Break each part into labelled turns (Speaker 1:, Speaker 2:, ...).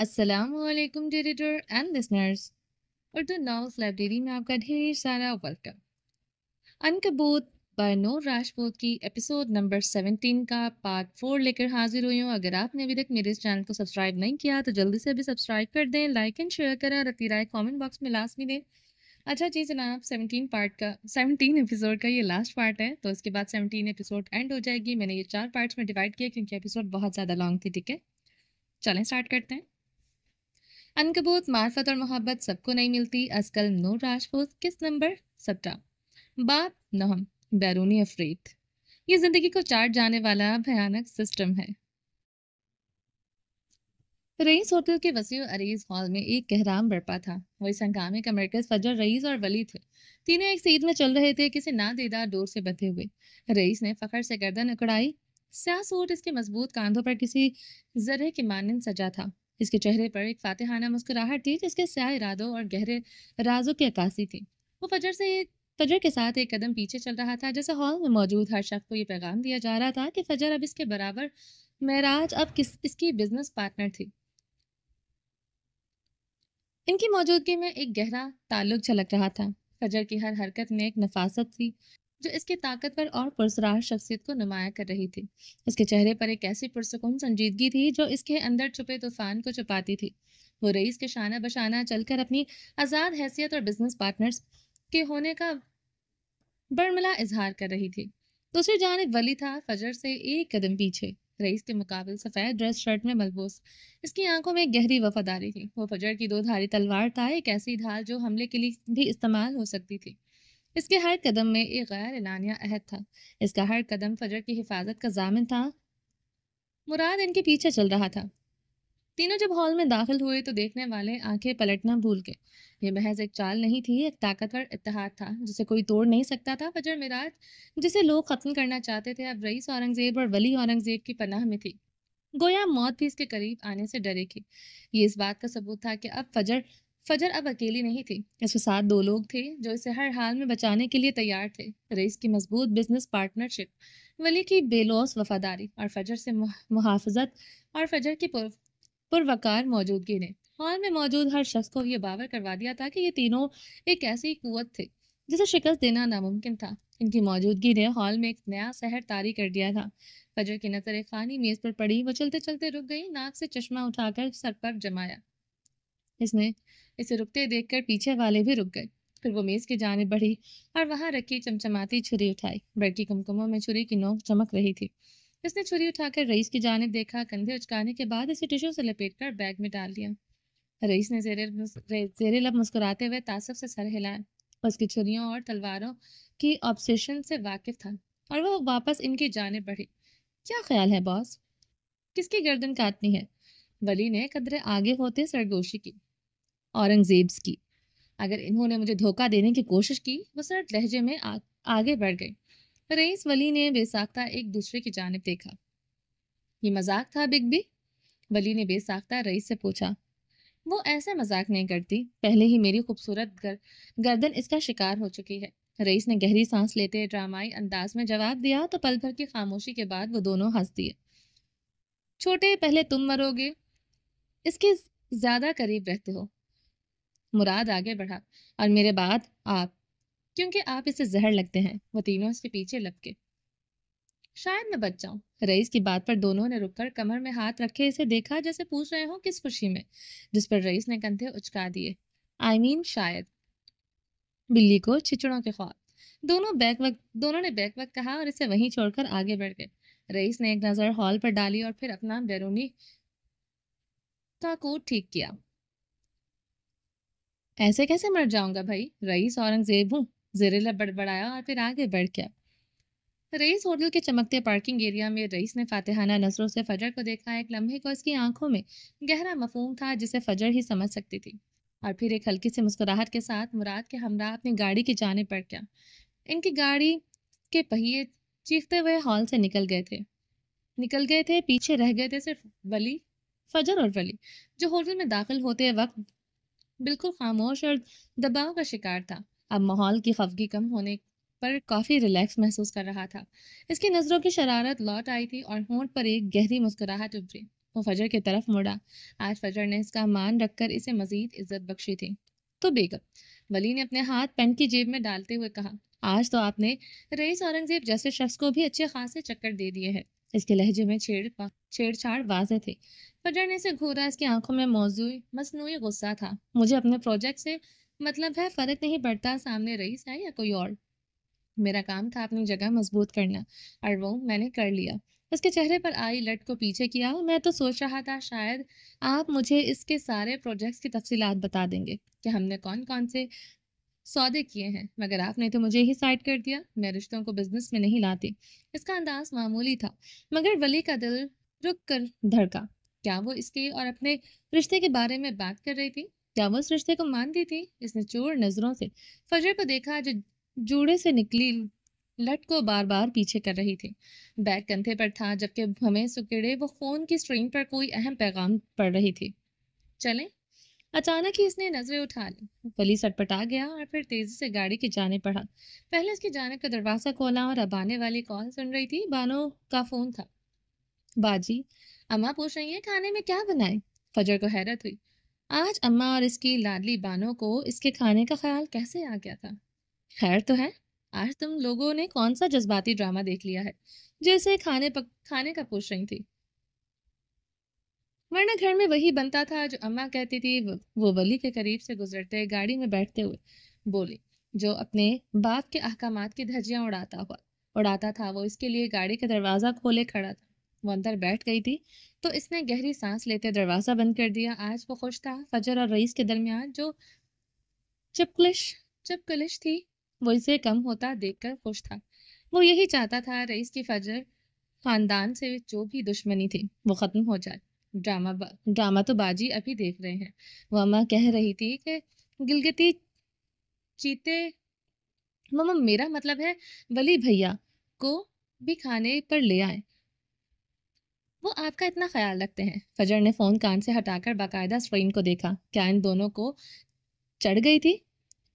Speaker 1: السلام علیکم editor and listeners, Urdu novels library میں آپ کا ڈھیر سارا ویلکم۔ عنکبوت بائی نور راجپوت کی ایپیسوڈ نمبر 17 کا پارٹ 4 لے کر حاضر ہوئی ہوں۔ اگر آپ نے ابھی تک میرے اس چینل کو سبسکرائب نہیں کیا تو جلدی سے ابھی سبسکرائب کر دیں، لائک اینڈ شیئر کریں اور اپنی رائے کامنٹ باکس میں لازمی دیں۔ اچھا جی جناب، 17 ایپیسوڈ کا یہ لاسٹ پارٹ ہے، تو اس کے بعد 17 ایپیسوڈ اینڈ ہو جائے گی۔ میں نے یہ 4 پارٹس میں ڈیوائڈ کیا کیونکہ ایپیسوڈ بہت زیادہ لانگ تھی، ٹھیک ہے؟ چلیں اسٹارٹ کرتے ہیں۔ عنکبوت معرفت اور محبت سب کو نہیں ملتی، ازکل نور راجپوت، قسط نمبر 17۔ باب 9، بیرونی افریت۔ یہ زندگی کو چاٹ جانے والا بھیانک سسٹم ہے۔ رئیس ہوٹل کے وسیع و عریض ہال میں ایک کہرام برپا تھا۔ وہ اس ہنگامے کا مرکز فجر، رئیس اور ولی تھے۔ تینوں ایک سیٹ میں چل رہے تھے، کسی نادیدار ڈور سے بندھے ہوئے۔ رئیس نے فخر سے گردن اکڑائی۔ سیاہ سوٹ اس کے مضبوط کاندھوں پر کسی زرے کے مانند سجا تھا۔ اس کے چہرے پر ایک فاتحانہ مسکراہٹ تھی جس کے سیاہ ارادوں اور گہرے رازوں کی عکاسی تھی۔ وہ فجر کے ساتھ ایک قدم پیچھے چل رہا تھا، جیسے ہال میں موجود ہر شخص کو یہ پیغام دیا جا رہا تھا کہ فجر اب اس کے برابر، معراج اب اس کی بزنس پارٹنر تھی۔ ان کی موجودگی میں ایک گہرا تعلق جھلک رہا تھا۔ فجر کی ہر حرکت میں ایک نفاست تھی جو اس کی طاقتور اور پرسرار شخصیت کو نمایاں کر رہی تھی۔ اس کے چہرے پر ایک ایسی پرسکون سنجیدگی تھی جو اس کے اندر چھپے طوفان کو چھپاتی تھی۔ وہ رئیس کے شانہ بشانہ چل کر اپنی آزاد حیثیت اور بزنس پارٹنرز کے ہونے کا برملا اظہار کر رہی تھی۔ دوسری جانب ولی تھا، فجر سے ایک قدم پیچھے، رئیس کے مقابل سفید ڈریس شرٹ میں ملبوس۔ اس کی آنکھوں میں ایک گہری وفاداری تھی۔ وہ فجر کی 2 دھاری تلوار تھا، ایک ایسی ڈھال جو حملے کے لیے بھی استعمال ہو سکتی تھی۔ اس کے ہر قدم میں ایک غیر اعلانیہ عہد تھا۔ اس کا ہر قدم فجر کی حفاظت کا ضامن تھا۔ مراد ان کے پیچھے چل رہا تھا۔ تینوں جب ہال میں داخل ہوئے تو دیکھنے والے آنکھیں پلٹنا بھول گئے۔ یہ محض ایک چال نہیں تھی، ایک طاقتور اتحاد تھا جسے کوئی توڑ نہیں سکتا تھا۔ فجر معراج جسے لوگ ختم کرنا چاہتے تھے، اب رئیس اورنگزیب اور ولی اورنگزیب کی پناہ میں تھی۔ گویا موت بھی اس کے قریب آنے سے ڈرے گی۔ یہ اس بات کا ثبوت تھا کہ اب فجر اب اکیلی نہیں تھی۔ اس کے ساتھ 2 لوگ تھے جو اسے ہر حال میں بچانے کے لیے تیار تھے۔ رئیس کی مضبوط بزنس پارٹنرشپ، ولی کی بے لوث وفاداری اور فجر سے محافظت، اور فجر کی پروقار موجودگی نے ہال میں موجود ہر شخص کو یہ باور کروا دیا تھا کہ یہ تینوں ایک ایسی قوت تھے جسے شکست دینا ناممکن تھا۔ ان کی موجودگی نے ہال میں ایک نیا سحر طاری کر دیا تھا۔ فجر کی نظر ایک خالی میز پر پڑی۔ وہ چلتے چلتے رک گئی، ناک سے چشمہ اٹھا کر سر پر جمایا۔ اس نے اسے رکتے دیکھ کر پیچھے والے بھی رک گئے۔ پھر وہ میز کی جانب بڑھی اور وہاں رکھی چمچماتی چھری اٹھائی۔ بڑکی کمکموں میں چھری کی نوک چمک رہی تھی۔ اس نے چھری اٹھا کر رئیس کی جانب دیکھا، کندھے اچکانے کے بعد اسے ٹشو سے لپیٹ کر بیگ میں ڈال دیا۔ رئیس نے زیر لب مسکراتے ہوئے تعصب سے سر ہلایا۔ اس کی چھریوں اور تلواروں کی آبسیشن سے واقف تھا اور وہ واپس ان کی جانب بڑھی۔ کیا خیال ہے باس؟ کس کی گردن کاٹنی ہے؟ ولی نے قدرے آگے ہوتے سرگوشی کی۔ اورنگزیبس کی۔ اگر انہوں نے مجھے دھوکہ دینے کی کوشش کی، وہ سرد لہجے میں آگے بڑھ گئی۔ رئیس ولی نے بے ساختہ ایک دوسرے کی جانب دیکھا۔ یہ مذاق تھا بگ بی؟ ولی نے بے ساختہ رئیس سے پوچھا۔ وہ ایسے مذاق نہیں کرتی، پہلے ہی میری خوبصورت گردن اس کا شکار ہو چکی ہے۔ رئیس نے گہری سانس لیتے ڈرامائی انداز میں جواب دیا تو پل بھر کی خاموشی کے بعد وہ دونوں ہنس دیے۔ چھوٹے، پہلے تم مرو گے، اس کے زیادہ قریب رہتے ہو۔ مراد آگے بڑھا، اور میرے بعد آپ، کیونکہ آپ اسے زہر لگتے ہیں۔ وہ تینوں اس کے پیچھے لپکے۔ شاید میں بچ جاؤں۔ رئیس کی بات پر دونوں نے رک کر کمر میں ہاتھ رکھے اسے دیکھا جیسے پوچھ رہے ہوں کس خوشی میں، جس پر رئیس نے کندھے اچکا دیے۔ شاید بلی کو چھچڑوں کے خواب۔ دونوں نے بیک وقت کہا اور اسے وہیں چھوڑ کر آگے بڑھ گئے۔ رئیس نے ایک نظر ہال پر ڈالی اور پھر اپنا بیرونی تاکوت ٹھیک کیا۔ ایسے کیسے مر جاؤں گا بھائی؟ رئیس اورنگزیب ہوں، زیر لب بڑبڑایا اور پھر آگے بڑھ گیا۔ رئیس ہوٹل کے چمکتے پارکنگ ایریا میں رئیس نے فاتحانہ نظروں سے فجر کو دیکھا۔ ایک لمحے کو اس کی آنکھوں میں گہرا مفہوم تھا جسے فجر ہی سمجھ سکتی تھی، اور پھر ایک ہلکی سی مسکراہٹ کے ساتھ مراد کے ہمراہ اپنی گاڑی کی جانب بڑھ گیا۔ ان کی گاڑی کے پہیے چیختے ہوئے ہال سے نکل گئے تھے۔ پیچھے رہ گئے تھے صرف فجر اور ولی، جو ہوٹل میں داخل ہوتے وقت بالکل خاموش اور دباؤ کا شکار تھا۔ اب ماحول کی خفگی کم ہونے پر کافی ریلیکس محسوس کر رہا تھا۔ اس کی نظروں کی شرارت لوٹ آئی تھی اور ہونٹ پر ایک گہری مسکراہٹ ابھری۔ وہ فجر کی طرف مڑا۔ آج فجر نے اس کا مان رکھ کر اسے مزید عزت بخشی تھی۔ تو بیگم، ولی نے اپنے ہاتھ پینٹ کی جیب میں ڈالتے ہوئے کہا، آج تو آپ نے رئیس اورنگزیب جیسے شخص کو بھی اچھے خاصے چکر دے دیے ہیں۔ اس کے لہجے میں چھیڑ چھاڑ واضح تھی۔ فجر نے اسے گھورا، اس کی آنکھوں میں مصنوعی غصہ تھا۔ مجھے اپنے پروجیکٹ سے مطلب ہے، فرق نہیں پڑتا سامنے رئیس ہے یا کوئی اور۔ میرا کام تھا اپنی جگہ مضبوط کرنا، اور وہ میں نے کر لیا۔ اس کے چہرے پر آئی لٹ کو پیچھے کیا۔ میں تو سوچ رہا تھا شاید آپ مجھے اس کے سارے پروجیکٹس کی تفصیلات بتا دیں گے کہ ہم نے کون کون سے سودے کیے ہیں، مگر آپ نے تو مجھے ہی سائڈ کر دیا۔ میں رشتوں کو بزنس میں نہیں لاتی۔ اس کا انداز معمولی تھا، مگر ولی کا دل رک کر دھڑکا۔ کیا وہ اس کے اور اپنے رشتے کے بارے میں بات کر رہی تھی؟ کیا وہ اس رشتے کو مانتی تھی؟ اس نے چور نظروں سے فجر کو دیکھا جو جوڑے سے نکلی لٹ کو بار بار پیچھے کر رہی تھی۔ بیگ کندھے پر تھا، جبکہ ہمیں سکڑے وہ فون کی اسکرین پر کوئی اہم پیغام پڑھ رہی تھی۔ چلیں؟ اچانک ہی اس نے نظریں اٹھا لی۔ ولی سٹپٹا گیا اور پھر تیزی سے گاڑی کی جانب بڑھا۔ پہلے اس کی جانب کا دروازہ کھولا اور اب آنے والی کال سن رہی تھی۔ بانو کا فون تھا۔ باجی، اماں پوچھ رہی ہیں کھانے میں کیا بنائے؟ فجر کو حیرت ہوئی۔ آج اماں اور اس کی لاڈلی بانو کو اس کے کھانے کا خیال کیسے آ گیا تھا؟ خیر تو ہے؟ آج تم لوگوں نے کون سا جذباتی ڈرامہ دیکھ لیا ہے جو اسے کھانے کا پوچھ رہی تھی؟ ورنہ گھر میں وہی بنتا تھا جو اماں کہتی تھی۔ وہ ولی کے قریب سے گزرتے گاڑی میں بیٹھتے ہوئے بولی، جو اپنے باپ کے احکامات کی دھجیاں اڑاتا تھا۔ وہ اس کے لیے گاڑی کا دروازہ کھولے کھڑا تھا۔ وہ اندر بیٹھ گئی تھی تو اس نے گہری سانس لیتے دروازہ بند کر دیا۔ آج وہ خوش تھا۔ فجر اور رئیس کے درمیان جو چپکلش تھی وہ اسے کم ہوتا دیکھ کر خوش تھا۔ وہ یہی چاہتا تھا رئیس کی فجر خاندان سے جو بھی دشمنی تھی وہ ختم ہو جائے۔ ڈرامہ تو باجی ابھی دیکھ رہے ہیں۔ وہ اماں کہہ رہی تھی کہ گلگتی چیتے، ماما میرا مطلب ہے ولی بھیا کو بھی کھانے پر لے آئے، وہ آپ کا اتنا خیال رکھتے ہیں۔ فجر نے فون کان سے ہٹا کر باقاعدہ اسکرین کو دیکھا۔ کیا ان دونوں کو چڑھ گئی تھی؟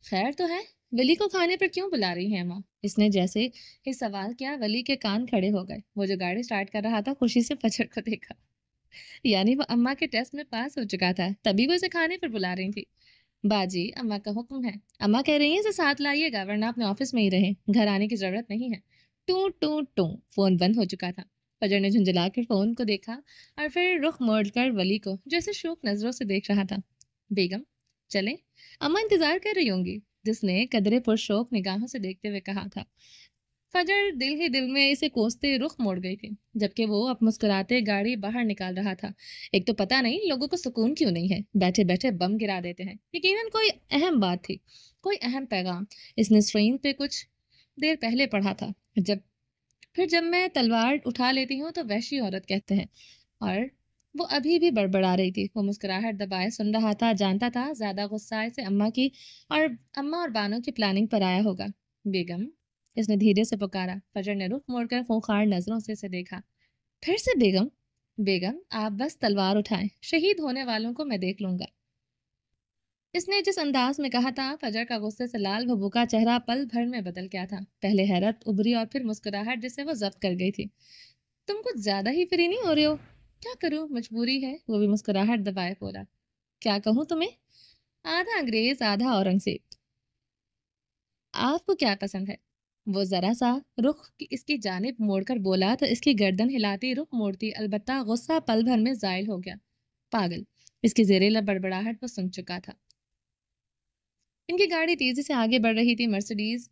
Speaker 1: خیر تو ہے، ولی کو کھانے پر کیوں بلا رہی ہیں اماں؟ اس نے جیسے ہی سوال کیا ولی کے کان کھڑے ہو گئے۔ وہ جو گاڑی سٹارٹ کر رہا تھا خوشی سے فجر کو دیکھا۔ یعنی وہ اماں کے ٹیسٹ میں پاس ہو چکا تھا، تبھی وہ اسے کھانے پر بلا رہی تھی۔ باجی، اماں کا حکم ہے۔ اماں کہہ رہی ہیں اسے ساتھ لائیے گا ورنہ اپنے آفس میں ہی رہیں، گھر آنے کی ضرورت نہیں ہے۔ ٹوں ٹوں ٹوں فون بند ہو چکا تھا۔ فجر نے جھنجھلا کر فون کو دیکھا اور پھر رخ موڑ کر ولی کو جو اسے شوق نظروں سے دیکھ رہا تھا۔ بیگم، چلیں؟ اماں انتظار کر رہی ہوں گی، جس نے قدرے پرشوق نگاہوں سے دیکھتے ہوئے کہا تھا۔ فجر دل ہی دل میں اسے کوستے رخ موڑ گئی تھی، جبکہ وہ اب مسکراتے گاڑی باہر نکال رہا تھا۔ ایک تو پتہ نہیں لوگوں کو سکون کیوں نہیں ہے، بیٹھے بیٹھے بم گرا دیتے ہیں۔ یقیناً کوئی اہم بات تھی، کوئی اہم پیغام۔ اس نے اسکرین پہ کچھ دیر پہلے پڑھا تھا، جب میں تلوار اٹھا لیتی ہوں تو وحشی عورت کہتے ہیں، اور وہ ابھی بھی بڑبڑا رہی تھی۔ وہ مسکراہٹ دبائے سن رہا تھا، جانتا تھا زیادہ غصہ سے اماں اور بانو کی پلاننگ پر آیا ہوگا۔ بیگم، اس نے دھیرے سے پکارا۔ فجر نے رخ موڑ کر خونخوار نظروں سے اسے دیکھا۔ پھر سے بیگم؟ بیگم، آپ بس تلوار اٹھائیں، شہید ہونے والوں کو میں دیکھ لوں گا۔ اس نے جس انداز میں کہا تھا، فجر کا غصے سے لال بھبوکا چہرہ پل بھر میں بدل گیا تھا۔ پہلے حیرت ابھری اور پھر مسکراہٹ جسے وہ ضبط کر گئی تھی۔ تم کچھ زیادہ ہی فری نہیں ہو رہے ہو؟ کیا کروں، مجبوری ہے، وہ بھی مسکراہٹ دبائے بولا۔ کیا کہوں تمہیں؟ آدھا انگریز آدھا اورنگزیب۔ آپ کو کیا پسند ہے؟ وہ ذرا سا رخ اس کی جانب موڑ کر بولا تو اس کی گردن ہلاتی رخ موڑتی، البتہ غصہ پل بھر میں زائل ہو گیا۔ پاگل، اس کی زیر لب بڑبڑاہٹ وہ سن چکا تھا۔ ان کی گاڑی تیزی سے آگے بڑھ رہی تھی۔ مرسیڈیز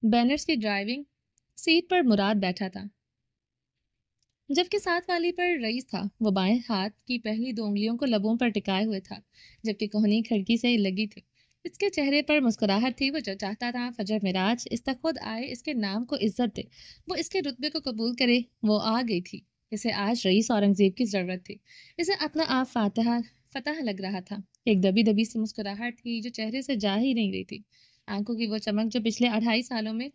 Speaker 1: بینرز کی ڈرائیونگ سیٹ پر مراد بیٹھا تھا، جبکہ ساتھ والی پر رئیس تھا۔ وہ بائیں ہاتھ کی پہلی 2 انگلیوں کو لبوں پر ٹکائے ہوئے تھا، جبکہ کوہنی کھڑکی سے لگی تھی۔ اس کے چہرے پر مسکراہٹ تھی۔ وہ جو چاہتا تھا فجر معراج اس تک خود آئے، اس کے نام کو عزت دے، وہ اس کے رتبے کو قبول کرے، وہ آ گئی تھی۔ اسے آج رئیس اورنگزیب کی ضرورت تھی۔ اسے اپنا آپ فتح لگ رہا تھا۔ ایک دبی دبی سی مسکراہٹ تھی جو چہرے سے جا ہی نہیں رہی تھی۔ آنکھوں کی وہ چمک جو پچھلے 2.5 سالوں میں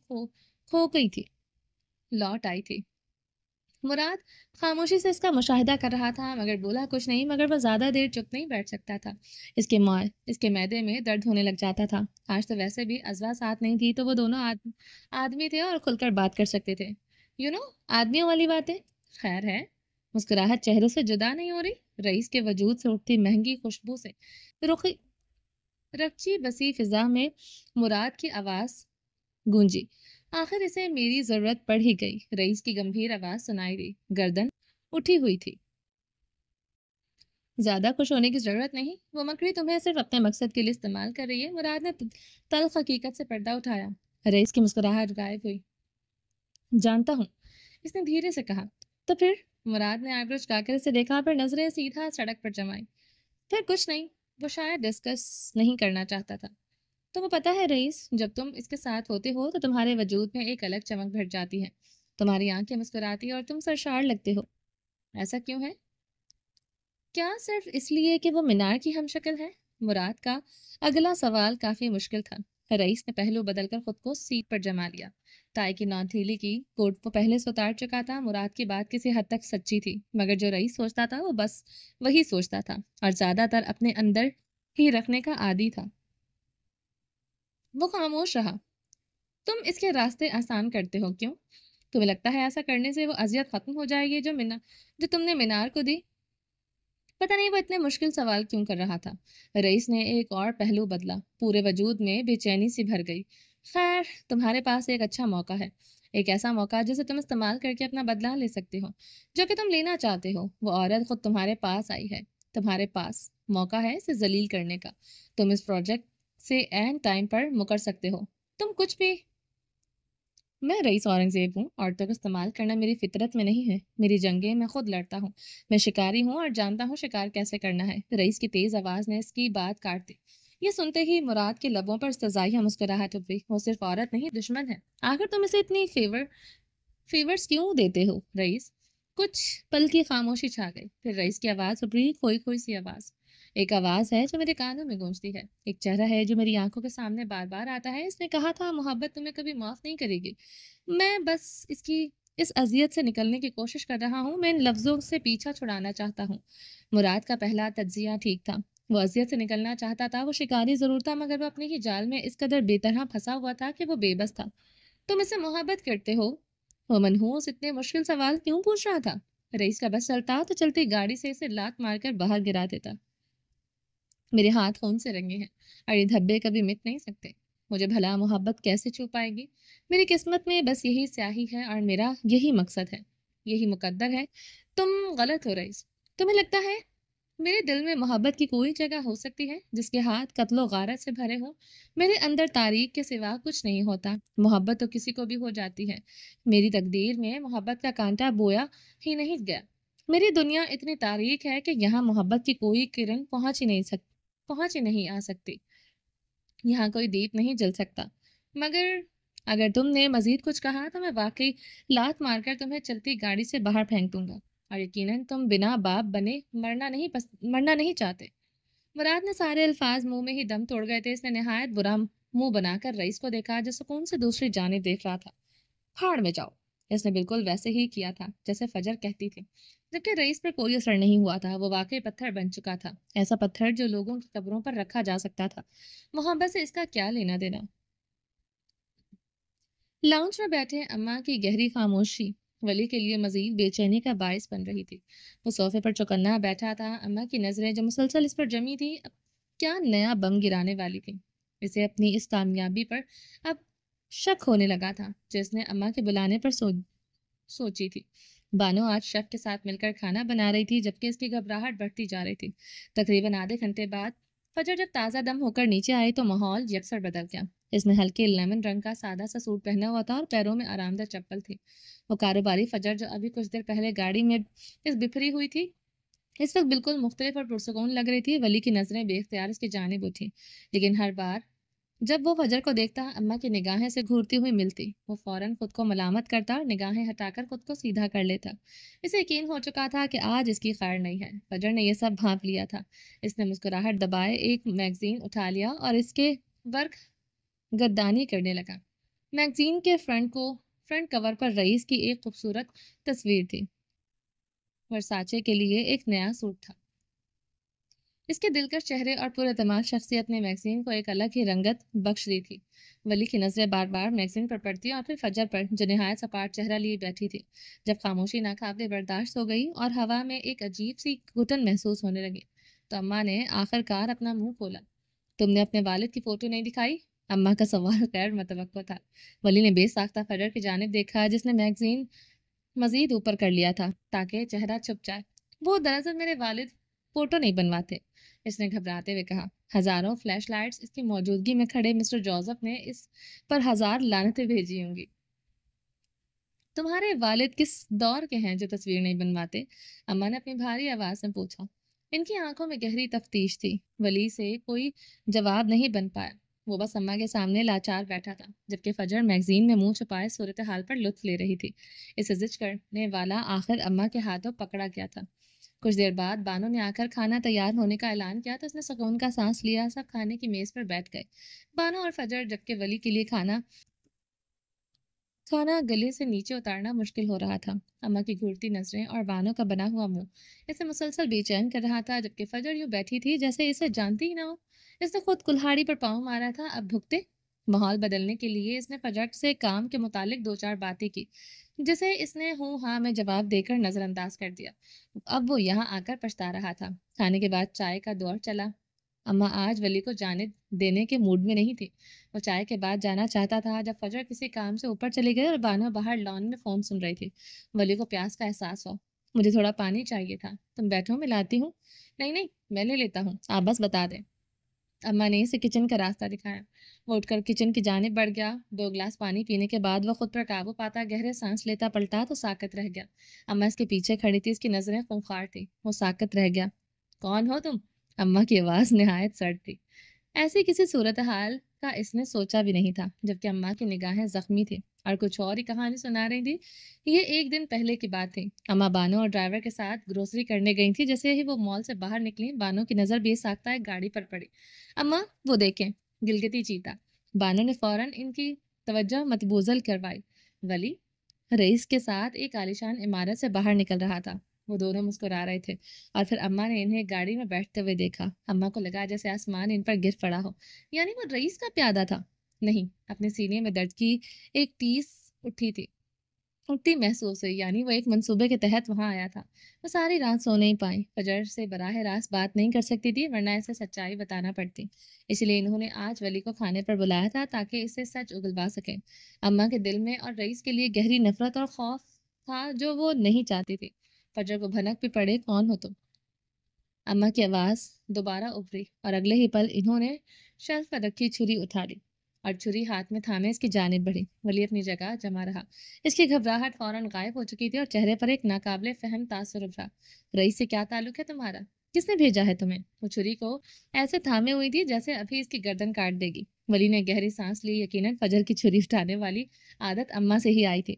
Speaker 1: کھو گئی تھی، لوٹ آئی تھی۔ مراد خاموشی سے اس کا مشاہدہ کر رہا تھا، مگر بولا کچھ نہیں۔ مگر وہ زیادہ دیر چپ نہیں بیٹھ سکتا تھا، اس کے معدے میں درد ہونے لگ جاتا تھا۔ آج تو ویسے بھی ازوا ساتھ نہیں تھی، تو وہ دونوں آدمی تھے اور کھل کر بات کر سکتے تھے۔ آدمیوں والی باتیں خیر ہے۔ مسکراہٹ چہرے سے جدا نہیں ہو رہی؟ رئیس کے وجود سے اٹھتی مہنگی خوشبو سے رخی رکچی بسی فضا میں مراد کی آواز گونجی۔ آخر اسے میری ضرورت پڑ ہی گئی۔ رئیس کی گمبھیر آواز سنائی دی، گردن اٹھی ہوئی تھی۔ زیادہ خوش ہونے کی ضرورت نہیں، وہ مکڑی تمہیں صرف اپنے مقصد کے لیے استعمال کر رہی ہے۔ مراد نے تلخ حقیقت سے پردہ اٹھایا۔ رئیس کی مسکراہٹ غائب ہوئی۔ جانتا ہوں، اس نے دھیرے سے کہا۔ تو پھر؟ مراد نے آئی برو چکا کر اسے دیکھا، پھر نظریں سیدھا سڑک پر جمائی۔ پھر کچھ نہیں، وہ شاید ڈسکس نہیں کرنا چاہتا تھا۔ تمہیں پتہ ہے رئیس، جب تم اس کے ساتھ ہوتے ہو تو تمہارے وجود میں ایک الگ چمک بھر جاتی ہے، تمہاری آنکھیں مسکراتی اور تم سرشار لگتے ہو۔ ایسا کیوں ہے؟ کیا صرف اس لیے کہ وہ مینار کی ہم شکل ہے؟ مراد کا اگلا سوال کافی مشکل تھا۔ رئیس نے پہلو بدل کر خود کو سیٹ پر جما لیا۔ ٹائی کی نوک ڈھیلی کی، کوٹ وہ پہلے سے اتار چکا تھا۔ مراد کی بات کسی حد تک سچی تھی، مگر جو رئیس سوچتا تھا وہ بس وہی سوچتا تھا اور زیادہ تر اپنے اندر ہی رکھنے کا عادی تھا۔ وہ خاموش رہا۔ تم اس کے راستے آسان کرتے ہو، کیوں؟ تمہیں لگتا ہے ایسا کرنے سے وہ اذیت ختم ہو جائے گی جو تم نے مینار کو دی؟ پتہ نہیں وہ اتنے مشکل سوال کیوں کر رہا تھا۔ رئیس نے ایک اور پہلو بدلا، پورے وجود میں بے چینی سی بھر گئی۔ خیر، تمہارے پاس ایک اچھا موقع ہے، ایک ایسا موقع جسے تم استعمال کر کے اپنا بدلہ لے سکتے ہو، جو کہ تم لینا چاہتے ہو۔ وہ عورت خود تمہارے پاس آئی ہے، تمہارے پاس موقع ہے اسے ذلیل کرنے کا۔ تم اس پروجیکٹ سے عین ٹائم پر مکر سکتے ہو۔ تم کچھ بھی۔ میں رئیس اورنگزیب ہوں، عورتوں کو استعمال کرنا میری فطرت میں نہیں ہے۔ میری جنگیں میں خود لڑتا ہوں، میں شکاری ہوں اور جانتا ہوں شکار کیسے کرنا ہے۔ رئیس کی تیز آواز نے اس کی بات کاٹ دی۔ یہ سنتے ہی مراد کے لبوں پر استضاحیہ مسکراہٹ ابھری۔ وہ صرف عورت نہیں، دشمن ہے۔ آخر تم اسے اتنی فیورز کیوں دیتے ہو رئیس؟ کچھ پل کی خاموشی چھا گئی، پھر رئیس کی آواز ابھری، کھوئی کھوئی سی آواز۔ ایک آواز ہے جو میرے کانوں میں گونجتی ہے، ایک چہرہ ہے جو میری آنکھوں کے سامنے بار بار آتا ہے۔ اس نے کہا تھا محبت تمہیں کبھی معاف نہیں کرے گی۔ میں بس اس اذیت سے نکلنے کی کوشش کر رہا ہوں، میں ان لفظوں سے پیچھا چھڑانا چاہتا ہوں۔ مراد کا پہلا تجزیہ ٹھیک تھا، وہ اذیت سے نکلنا چاہتا تھا، وہ شکاری ضرور تھا، مگر وہ اپنے ہی جال میں اس قدر بے طرح پھنسا ہوا تھا کہ وہ بے بس تھا۔ تم اس سے محبت کرتے ہو؟ وہ منحوس اتنے مشکل سوال کیوں پوچھ رہا تھا؟ رئیس کا بس چلتا تو چلتی گاڑی سے اسے لات مار کر باہر گرا دیتا۔ میرے ہاتھ خون سے رنگے ہیں اور یہ دھبے کبھی مٹ نہیں سکتے۔ مجھے بھلا محبت کیسے چھو پائے گی؟ میری قسمت میں بس یہی سیاہی ہے اور میرا یہی مقصد ہے، یہی مقدر ہے۔ تم غلط ہو رئیس۔ تمہیں لگتا ہے میرے دل میں محبت کی کوئی جگہ ہو سکتی ہے جس کے ہاتھ قتل و غارت سے بھرے ہوں؟ میرے اندر تاریخ کے سوا کچھ نہیں ہوتا۔ محبت تو کسی کو بھی ہو جاتی ہے، میری تقدیر میں محبت کا کانٹا بویا ہی نہیں گیا۔ میری دنیا اتنی تاریک ہے کہ یہاں محبت کی کوئی کرن پہنچ ہی نہیں آ سکتی، یہاں کوئی دیپ نہیں جل سکتا۔ مگر اگر تم نے مزید کچھ کہا تو میں واقعی لات مار کر تمہیں چلتی گاڑی سے باہر پھینک دوں گا، اور یقیناً تم بنا باپ بنے مرنا نہیں چاہتے۔ مراد نے سارے الفاظ منہ میں ہی دم توڑ گئے تھے۔ اس نے نہایت برا منہ بنا کر رئیس کو دیکھا جو سکون سے دوسری جانب دیکھ رہا تھا۔ پھاڑ میں جاؤ۔ اس نے بالکل ویسے ہی کیا تھا جیسے فجر کہتی تھی، جبکہ رئیس پر کوئی اثر نہیں ہوا تھا۔ وہ واقعی پتھر بن چکا تھا، ایسا پتھر جو لوگوں کی قبروں پر رکھا جا سکتا تھا۔ محبت سے اس کا کیا لینا دینا؟ لاؤنج میں بیٹھے اماں کی گہری خاموشی ولی کے لیے مزید بے چینی کا باعث بن رہی تھی۔ وہ صوفے پر چوکنا بیٹھا تھا، اماں کی نظریں جو مسلسل اس پر جمی تھی اب کیا نیا بم گرانے والی تھی۔ اسے اپنی اس کامیابی پر اب شک ہونے لگا تھا جو اس نے اماں کے بلانے پر سوچی تھی۔ بانو آج شیف کے ساتھ مل کر کھانا بنا رہی تھی، جبکہ اس کی گھبراہٹ بڑھتی جا رہی تھی۔ تقریباً آدھے گھنٹے بعد فجر جب تازہ دم ہو کر نیچے آئی تو ماحول یکسر بدل گیا۔ اس نے ہلکے لیمن رنگ کا سادہ سا سوٹ پہنا ہوا تھا اور پیروں میں آرام دہ چپل تھی۔ وہ کاروباری فجر جو ابھی کچھ دیر پہلے گاڑی میں بکھری ہوئی تھی، اس وقت بالکل مختلف اور پرسکون لگ رہی تھی۔ ولی کی نظریں بے اختیار اس کی جانب اٹھی، لیکن ہر بار جب وہ فجر کو دیکھتا اماں کی نگاہیں سے گھورتی ہوئی ملتی، وہ فوراً خود کو ملامت کرتا اور نگاہیں ہٹا کر خود کو سیدھا کر لیتا۔ اسے یقین ہو چکا تھا کہ آج اس کی خیر نہیں ہے۔ فجر نے یہ سب بھانپ لیا تھا۔ اس نے مسکراہٹ دبائے ایک میگزین اٹھا لیا اور اس کے ورق گردانی کرنے لگا۔ میگزین کے فرنٹ کور پر رئیس کی ایک خوبصورت تصویر تھی۔ ورساچے کے لیے ایک نیا سوٹ تھا۔ اس کے دلکش چہرے اور پراعتماد شخصیت نے میگزین کو ایک الگ ہی رنگت بخش دی تھی۔ ولی کی نظریں بار بار میگزین پر پڑتی اور پھر فجر پر، جو نہایت سپاٹ چہرہ لیے بیٹھی تھی۔ جب خاموشی ناقابل برداشت ہو گئی اور ہوا میں ایک عجیب سی گھٹن محسوس ہونے لگی تو اماں نے آخر کار اپنا منہ کھولا۔ تم نے اپنے والد کی فوٹو نہیں دکھائی؟ اماں کا سوال غیر متوقع تھا۔ ولی نے بے ساختہ فجر کی جانب دیکھا جس نے میگزین مزید اوپر کر لیا تھا تاکہ چہرہ چھپ جائے۔ وہ دراصل میرے والد فوٹو نہیں بنواتے، اس نے گھبراتے ہوئے کہا۔ ہزاروں فلیش لائٹس اس کی موجودگی میں کھڑے مسٹر جوزف نے اس پر ہزار لعنتیں بھیجی ہوں گی۔ تمہارے والد کس دور کے ہیں جو تصویر نہیں بنواتے؟ اماں نے اپنی بھاری آواز میں پوچھا۔ ان کی آنکھوں میں گہری تفتیش تھی۔ ولی سے کوئی جواب نہیں بن پایا۔ وہ بس اماں کے سامنے لاچار بیٹھا تھا جبکہ فجر میگزین میں منہ چھپائے صورتحال پر لطف لے رہی تھی۔ اسے زج کرنے والا آخر اماں کے ہاتھوں پکڑا گیا تھا۔ کچھ دیر بعد بانو نے آ کر کھانا تیار ہونے کا اعلان کیا تو اس نے سکون کا سانس لیا۔ سب کھانے کی میز پر بیٹھ گئے، بانو اور فجر، جبکہ ولی کے لیے کھانا گلے سے نیچے اتارنا مشکل ہو رہا تھا۔ اماں کی گھورتی نظریں اور بانو کا بنا ہوا منہ اسے مسلسل بے چین کر رہا تھا، جبکہ فجر یوں بیٹھی تھی جیسے اسے جانتی ہی نہ ہو۔ اس نے خود کلہاڑی پر پاؤں مارا تھا۔ اب بھگتے ماحول بدلنے کے لیے اس نے فجر سے کام کے متعلق دو چار باتیں کی جسے اس نے ہوں ہاں میں جواب دے کر نظر انداز کر دیا۔ اب وہ یہاں آ کر پچھتا رہا تھا۔ کھانے کے بعد چائے کا دور چلا۔ اماں آج ولی کو جانے دینے کے موڈ میں نہیں تھی۔ وہ چائے کے بعد جانا چاہتا تھا جب فجر کسی کام سے اوپر چلی گئی اور بانو باہر لان میں فون سن رہی تھی۔ ولی کو پیاس کا احساس ہو۔ مجھے تھوڑا پانی چاہیے تھا، تم بیٹھو میں لاتی ہوں۔ نہیں نہیں، میں لے لیتا ہوں، آپ بس بتا دیں۔ اماں نے اسے کچن کا راستہ دکھایا۔ وہ اٹھ کر کچن کی جانب بڑھ گیا۔ 2 گلاس پانی پینے کے بعد وہ خود پر قابو پاتا گہرے سانس لیتا پلٹا تو ساکت رہ گیا۔ اماں اس کے پیچھے کھڑی تھی، اس کی نظریں خونخوار تھی۔ وہ ساکت رہ گیا۔ کون ہو تم؟ اماں کی آواز نہایت سرد تھی۔ ایسی کسی صورتحال کا اس نے سوچا بھی نہیں تھا، جبکہ اماں کی نگاہیں زخمی تھی اور کچھ اور ہی کہانی سنا رہی تھی۔ یہ 1 دن پہلے کی بات تھی۔ اماں بانو اور ڈرائیور کے ساتھ گروسری کرنے گئی تھی۔ جیسے ہی وہ مال سے باہر نکلی، بانو کی نظر بے ساختہ ایک گاڑی پر پڑی۔ اماں وہ دیکھیں، گلگتی چیتا۔ بانو نے فوراً ان کی توجہ متبوزل کروائی۔ ولی رئیس کے ساتھ ایک عالیشان عمارت سے باہر نکل رہا تھا۔ وہ دونوں مسکرا رہے تھے اور پھر اماں نے انہیں گاڑی میں بیٹھتے ہوئے دیکھا۔ اماں کو لگا جیسے آسمان ان پر گر پڑا ہو، یعنی وہ رئیس کا پیادہ تھا؟ نہیں، اپنے سینے میں درد کی ایک ٹیس اٹھتی محسوس ہوئی، یعنی وہ ایک منصوبے کے تحت وہاں آیا تھا۔ وہ ساری رات سو نہیں پائیں، فجر سے براہ راست بات نہیں کر سکتی تھی ورنہ اسے سچائی بتانا پڑتی، اس لیے انہوں نے آج ولی کو کھانے پر بلایا تھا تاکہ اسے سچ اگلوا سکیں۔ اماں کے دل میں اور رئیس کے لیے گہری نفرت اور خوف تھا جو وہ نہیں چاہتی تھی۔ فجر کو بھنک بھی پڑے، کون ہو تم؟ اماں کی آواز دوبارہ ابھری اور اگلے ہی پل انہوں نے شیلف پر رکھی چھری اٹھا لی اور چھری ہاتھ میں تھامے اس کی جانب بڑھی۔ ولی اپنی جگہ جمع رہا۔ اس کی گھبراہٹ فوراً غائب ہو چکی تھی اور چہرے پر ایک ناقابل فہم تاثر ابھرا۔ رئیس سے کیا تعلق ہے تمہارا؟ کس نے بھیجا ہے تمہیں؟ وہ چھری کو ایسے تھامے ہوئی تھی جیسے ابھی اس کی گردن کاٹ دے گی۔ ولی نے گہری سانس لی۔ یقیناً فجر کی چھری اٹھانے والی عادت اماں سے ہی آئی تھی۔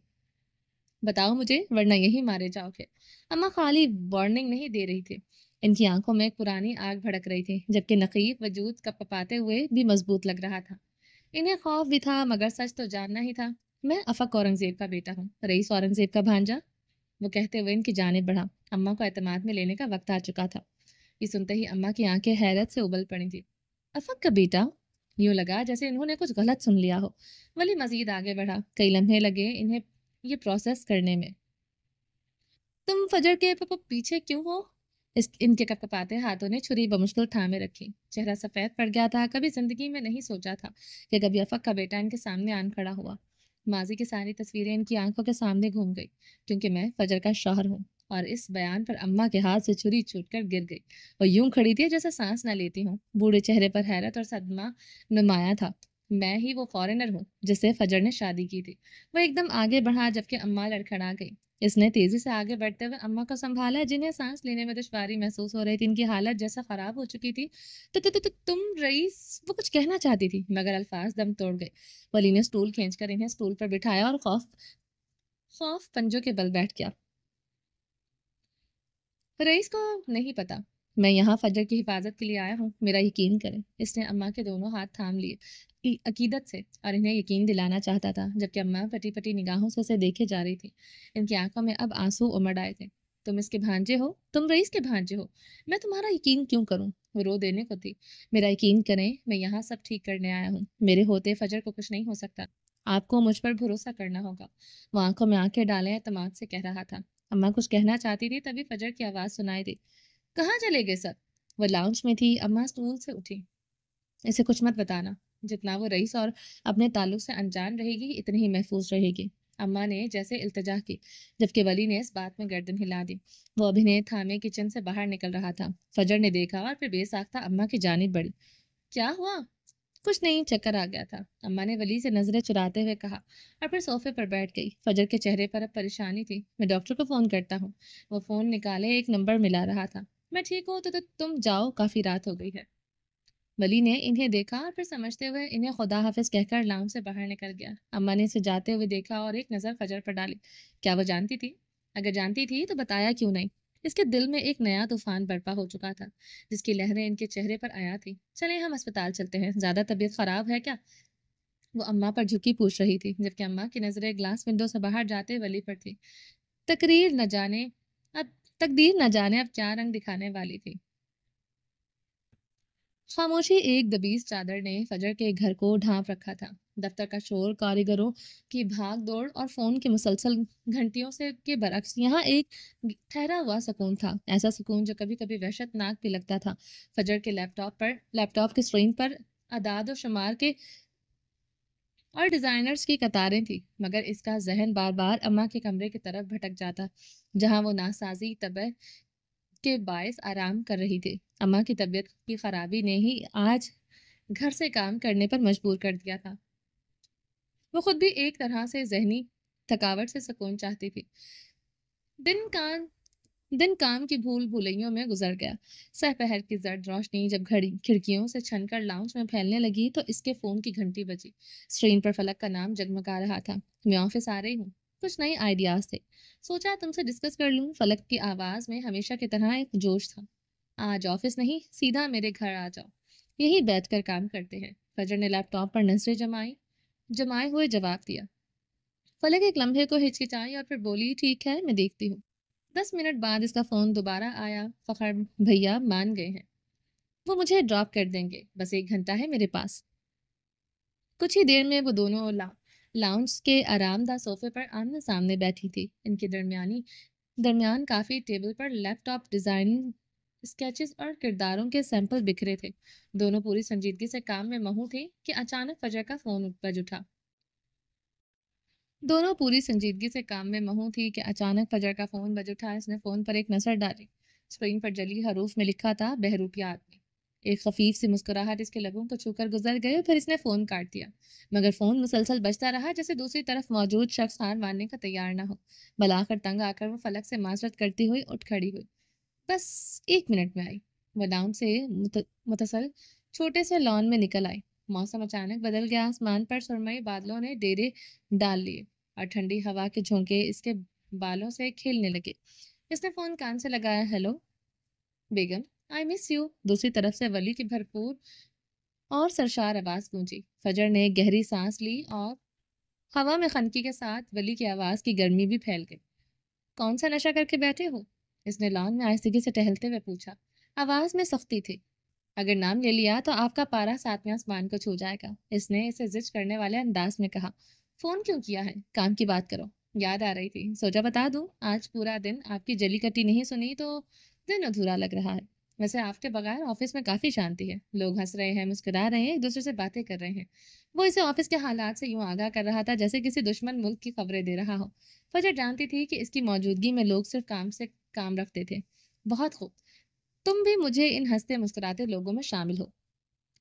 Speaker 1: بتاؤ مجھے ورنہ یہی مارے جاؤ گے۔ اماں خالی وارننگ نہیں دے رہی تھی، ان کی آنکھوں میں ایک پرانی آگ بھڑک رہی تھی، جبکہ نقیب وجود کپکپاتے ہوئے بھی مضبوط لگ رہا تھا۔ انہیں خوف بھی تھا مگر سچ تو جاننا ہی تھا۔ میں افق اورنگزیب کا بیٹا ہوں، رئیس اورنگزیب کا بھانجا، وہ کہتے ہوئے ان کی جانب بڑھا۔ اماں کو اعتماد میں لینے کا وقت آ چکا تھا۔ یہ سنتے ہی اماں کی آنکھیں حیرت سے ابل پڑی تھی۔ افق کا بیٹا؟ یوں لگا جیسے انہوں نے کچھ غلط سن لیا ہو۔ ولی مزید آگے بڑھا۔ کئی لمحے لگے انہیں یہ پروسیس کرنے میں۔ تم فجر کے پیچھے کیوں ہو؟ ان کے کپکپاتے ہاتھوں نے چھری بمشکل تھامے رکھی۔ چہرہ سفید پڑ گیا تھا۔ کبھی زندگی میں نہیں سوچا تھا کہ کبھی افق کا بیٹا ان کے سامنے آن کھڑا ہوا۔ ماضی کی ساری تصویریں ان کی آنکھوں کے سامنے گھوم گئی، کیونکہ میں فجر کا شوہر ہوں۔ اور اس بیان پر اماں کے ہاتھ سے چھری چھوٹ کر گر گئی۔ وہ یوں کھڑی تھی جیسے سانس نہ لیتی ہوں۔ بوڑھے چہرے پر حیرت اور صدمہ نمایاں تھا۔ میں ہی وہ فارنر ہوں جس سے فجر نے شادی کی تھی۔ وہ ایک دم آگے بڑھا جبکہ اماں لڑکھڑا گئی۔ اس نے تیزی سے آگے بڑھتے ہوئے اماں کو سنبھالا جنہیں سانس لینے میں دشواری محسوس ہو رہی تھی۔ ان کی حالت جیسا خراب ہو چکی تھی۔ تم رئیس، وہ کچھ کہنا چاہتی تھی مگر الفاظ دم توڑ گئے۔ ولی نے سٹول کھینچ کر انہیں سٹول پر بٹھایا اور خوف پنجوں کے بل بیٹھ گیا۔ رئیس کو نہیں پتا، میں یہاں فجر کی حفاظت کے لیے آیا ہوں، میرا یقین کریں۔ اس نے اماں کے دونوں ہاتھ تھام لیے عقیدت سے اور انہیں یقین دلانا چاہتا تھا، جبکہ اماں پٹی پٹی نگاہوں سے اسے دیکھے جا رہی تھی۔ ان کی آنکھوں میں اب آنسو امڑ آئے تھے۔ تم اس کے بھانجے ہو؟ تم رئیس کے بھانجے ہو؟ میں تمہارا یقین کیوں کروں؟ وہ رو دینے کو تھی۔ میرا یقین کریں، میں یہاں سب ٹھیک کرنے آیا ہوں، میرے ہوتے فجر کو کچھ نہیں ہو سکتا، آپ کو مجھ پر بھروسہ کرنا ہوگا۔ وہ آنکھوں میں آنکھیں ڈالے اعتماد سے کہہ رہا تھا۔ اماں کچھ کہنا چاہتی تھی، تبھی فجر کی آواز سنائی دی۔ کہاں چلے گئے سب؟ وہ لاؤنج میں تھی۔ اماں اسٹول سے اٹھی۔ اسے کچھ مت بتانا، جتنا وہ رئیس اور اپنے تعلق سے انجان رہے گی اتنی ہی محفوظ رہے گی۔ اماں نے جیسے التجا کی، جبکہ ولی نے اس بات میں گردن ہلا دی۔ وہ ابھی تھامے کچن سے باہر نکل رہا تھا۔ فجر نے دیکھا اور پھر بے ساختہ اماں کی جانب بڑھی۔ کیا ہوا؟ کچھ نہیں، چکر آ گیا تھا، اماں نے ولی سے نظریں چراتے ہوئے کہا، اور پھر صوفے پر بیٹھ گئی۔ فجر کے چہرے پر اب پریشانی تھی۔ میں ڈاکٹر کو فون کرتا ہوں۔ وہ فون نکالے ایک نمبر ملا رہا تھا۔ میں ٹھیک ہوں تو تم جاؤ، کافی رات ہو گئی ہے۔ ولی نے انہیں دیکھا اور پھر سمجھتے ہوئے انہیں خدا حافظ کہہ کر لاؤنج سے باہر نکل گیا۔ اماں نے اسے جاتے ہوئے دیکھا اور ایک نظر فجر پر ڈالی۔ کیا وہ جانتی تھی؟ اگر جانتی تھی تو بتایا کیوں نہیں؟ اس کے دل میں ایک نیا طوفان برپا ہو چکا تھا، جس کی لہریں ان کے چہرے پر آیا تھی۔ چلیں ہم اسپتال چلتے ہیں، زیادہ طبیعت خراب ہے کیا؟ وہ اماں پر جھکی پوچھ رہی تھی، جبکہ اماں کی نظریں گلاس ونڈو سے باہر جاتے ولی پر تھی۔ تقریر نہ جانے اب تقدیر نہ جانے اب کیا رنگ دکھانے والی تھی۔ خاموشی ایک دبیز چادر نے فجر کے گھر کو ڈھانپ رکھا تھا۔ دفتر کا شور، کاریگروں کی بھاگ دوڑ اور فون کی مسلسل گھنٹیوں سے کے برعکس یہاں ایک ٹھہرا ہوا سکون تھا، ایسا سکون جو کبھی کبھی وحشت ناک بھی لگتا تھا۔ فجر کے لیپ ٹاپ کی اسکرین پر اعداد و شمار کے اور ڈیزائنرز کی قطاریں تھیں، مگر اس کا ذہن بار بار اماں کے کمرے کی طرف بھٹک جاتا، جہاں وہ ناسازی طبع کے باعث آرام کر رہی تھی۔ اماں کی طبیعت کی خرابی نے ہی آج گھر سے کام کرنے پر مجبور کر دیا تھا۔ وہ خود بھی ایک طرح سے ذہنی تھکاوٹ سے سکون چاہتی تھی۔ دن کام کی بھول بھلائیوں میں گزر گیا۔ سہ پہر کی زرد روشنی جب گھڑی کھڑکیوں سے چھن کر لاؤنج میں پھیلنے لگی تو اس کے فون کی گھنٹی بجی۔ اسکرین پر فلک کا نام جگمگا رہا تھا۔ میں آفس آ رہی ہوں، کچھ نئے آئیڈیاز تھے، سوچا تم سے ڈسکس کر لوں۔ فلک کی آواز میں ہمیشہ کی طرح ایک جوش تھا۔ آج آفس نہیں، سیدھا میرے گھر آ جاؤ، یہی بیٹھ کر کام کرتے ہیں۔ فجر نے لیپ ٹاپ پر نظریں جمائے ہوئے جواب دیا۔ فلک ایک لمحے کو ہچکچائی اور پھر بولی، ٹھیک ہے، میں دیکھتی ہوں۔ 10 منٹ بعد اس کا فون دوبارہ آیا۔ فخر بھیا مان گئے ہیں، وہ مجھے ڈراپ کر دیں گے، بس 1 گھنٹہ ہے میرے پاس۔ کچھ ہی دیر میں وہ دونوں لاؤنج کے آرام دہ صوفے پر آمنے سامنے بیٹھی تھی۔ ان کے درمیان کافی ٹیبل پر لیپ ٹاپ ڈیزائن اسکیچز اور کرداروں کے سیمپل بکھرے تھے۔ دونوں پوری سنجیدگی سے کام میں مہو تھی کہ اچانک فجر کا فون بج اٹھا۔ اس نے فون پر ایک نظر ڈالی۔ اسکرین پر جلی حروف میں لکھا تھا، بہروپیہ آدمی۔ ایک خفیف سی مسکراہٹ اس کے لبوں کو چھو کر گزر گئی، پھر اس نے فون کاٹ دیا، مگر فون مسلسل بجتا رہا جیسے دوسری طرف موجود شخص ہار ماننے کا تیار نہ ہو۔ بلاخر تنگ آ کر وہ فلک سے معذرت کرتی ہوئی اٹھ کھڑی ہوئی۔ بس 1 منٹ میں آئی۔ وہ لاؤنج سے متصل چھوٹے سے لان میں نکل آئی۔ موسم اچانک بدل گیا، آسمان پر سرمئی بادلوں نے ڈیرے ڈال لیے اور ٹھنڈی ہوا کے جھونکے اس کے بالوں سے کھیلنے لگے۔ اس نے فون کان سے لگایا۔ Hello Begum, I miss you. دوسری طرف سے ولی کی بھرپور اور سرشار آواز گونجی۔ فجر نے گہری سانس لی اور ہوا میں خنکی کے ساتھ ولی کی آواز کی گرمی بھی پھیل گئی۔ کون سا نشہ کر کے بیٹھے ہو؟ اس نے لان میں آہستگی سے ٹہلتے ہوئے پوچھا۔ آواز میں سختی تھی۔ اگر نام لے لیا تو آپ کا پارا 7ویں آسمان کو چھو جائے گا، اس نے اسے زج کرنے والے انداز میں کہا۔ فون کیوں کیا ہے؟ کام کی بات کرو۔ یاد آ رہی تھی، سوچا بتا دوں۔ آج پورا دن آپ کی جلی کٹی نہیں سنی تو دن ادھورا لگ رہا ہے۔ ویسے آپ کے بغیر آفس میں کافی شانتی ہے، لوگ ہنس رہے ہیں، مسکرا رہے ہیں، ایک دوسرے سے باتیں کر رہے ہیں۔ وہ اسے آفس کے حالات سے یوں آگاہ کر رہا تھا جیسے کسی دشمن ملک کی خبریں دے رہا ہو۔ فجر جانتی تھی کہ اس کی موجودگی میں لوگ صرف کام سے کام رکھتے تھے۔ بہت خوب، تم بھی مجھے ان ہنستے مسکراتے لوگوں میں شامل ہو۔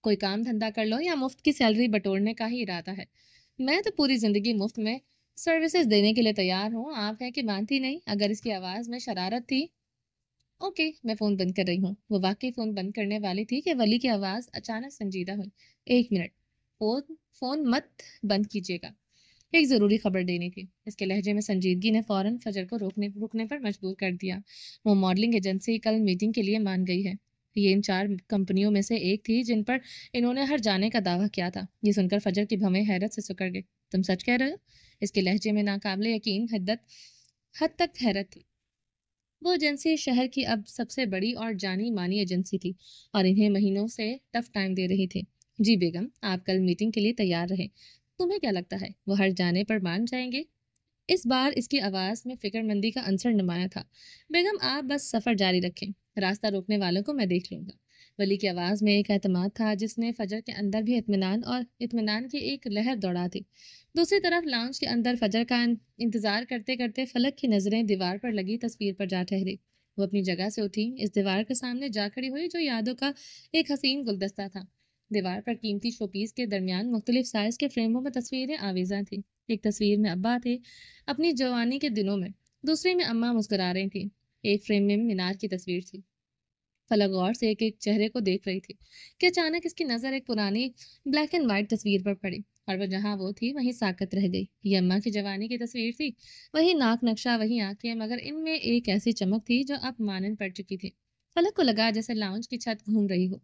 Speaker 1: کوئی کام دھندا کر لو یا مفت کی سیلری بٹورنے کا ہی ارادہ ہے؟ میں تو پوری زندگی مفت میں سروسز دینے کے لیے تیار ہوں، آپ ہے کہ مانتی نہیں۔ اگر اس کی آواز میں شرارت تھی، اوکے میں فون بند کر رہی ہوں۔ وہ واقعی فون بند کرنے والی تھی کہ ولی کی آواز اچانک سنجیدہ ہوئی۔ 1 منٹ، فون مت بند کیجیے گا، ایک ضروری خبر دینی تھی۔ اس کے لہجے میں سنجیدگی نے فوراً فجر کو رکنے پر مجبور کر دیا۔ وہ ماڈلنگ ایجنسی کل میٹنگ کے لیے مان گئی ہے۔ یہ ان 4 کمپنیوں میں سے ایک تھی جن پر انہوں نے ہر جانے کا دعویٰ کیا تھا۔ یہ سن کر فجر کی بھویں حیرت سے سکڑ گئی۔ تم سچ کہہ رہے ہو؟ اس کے لہجے میں ناقابل یقین حد تک حیرت تھی۔ وہ ایجنسی شہر کی اب سب سے بڑی اور جانی مانی ایجنسی تھی اور انہیں مہینوں سے ٹف ٹائم دے رہی تھی۔ جی بیگم، آپ کل میٹنگ کے لیے تیار رہیں۔ تمہیں کیا لگتا ہے وہ ہر جانے پر مان جائیں گے؟ اس بار اس کی آواز میں فکر مندی کا عنصر نمایاں تھا۔ بیگم، آپ بس سفر جاری رکھیں، راستہ روکنے والوں کو میں دیکھ لوں گا۔ ولی کی آواز میں ایک اعتماد تھا جس نے فجر کے اندر بھی اطمینان کی ایک لہر دوڑا دی۔ دوسری طرف لاؤنج کے اندر فجر کا انتظار کرتے کرتے فلک کی نظریں دیوار پر لگی تصویر پر جا ٹھہری۔ وہ اپنی جگہ سے اٹھی، اس دیوار کے سامنے جا کھڑی ہوئی جو یادوں کا ایک حسین گلدستہ تھا۔ دیوار پر قیمتی شو پیس کے درمیان مختلف سائز کے فریموں میں تصویریں آویزاں تھیں۔ ایک تصویر میں ابا تھے اپنی جوانی کے دنوں میں، دوسری میں اماں مسکرا رہی تھیں، ایک فریم میں مینار کی تصویر تھی۔ فلک غور سے ایک ایک چہرے کو دیکھ رہی تھی کہ اچانک اس کی نظر ایک پرانی بلیک اینڈ وائٹ تصویر پر پڑی، اور وہ جہاں وہ تھی وہیں ساکت رہ گئی۔ یہ اماں کی جوانی کی تصویر تھی، وہی ناک نقشہ، وہی آنکھیں، مگر ان میں ایک ایسی چمک تھی جو اب مانند پڑ چکی تھی۔ فلک کو لگا جیسے لاؤنج کی چھت گھوم رہی ہو،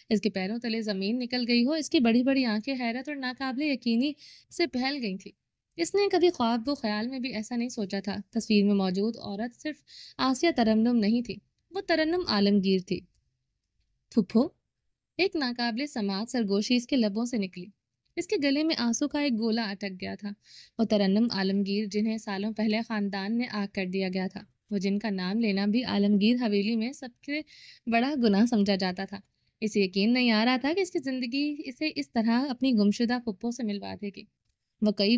Speaker 1: اس کے پیروں تلے زمین نکل گئی ہو، اس کی بڑی بڑی آنکھیں حیرت اور ناقابل یقینی سے پھیل گئی تھی۔ اس نے کبھی خواب و خیال میں بھی ایسا نہیں سوچا تھا۔ تصویر میں موجود عورت صرف آسیہ ترنم نہیں تھی، وہ ترنم عالمگیر تھی۔ پھپھو، ایک ناقابل سماعت سرگوشی اس کے لبوں سے نکلی۔ اس کے گلے میں آنسو کا ایک گولا اٹک گیا تھا۔ وہ ترنم عالمگیر جنہیں سالوں پہلے خاندان نے آگ کر دیا گیا تھا، وہ جن کا نام لینا بھی عالمگیر حویلی میں سب سے بڑا گناہ سمجھا جاتا تھا۔ اسے یقین نہیں آ رہا تھا کہ اس کی زندگی اسے اس طرح اپنی گمشدہ پھپھو سے ملوا دے گی۔ وہ کئی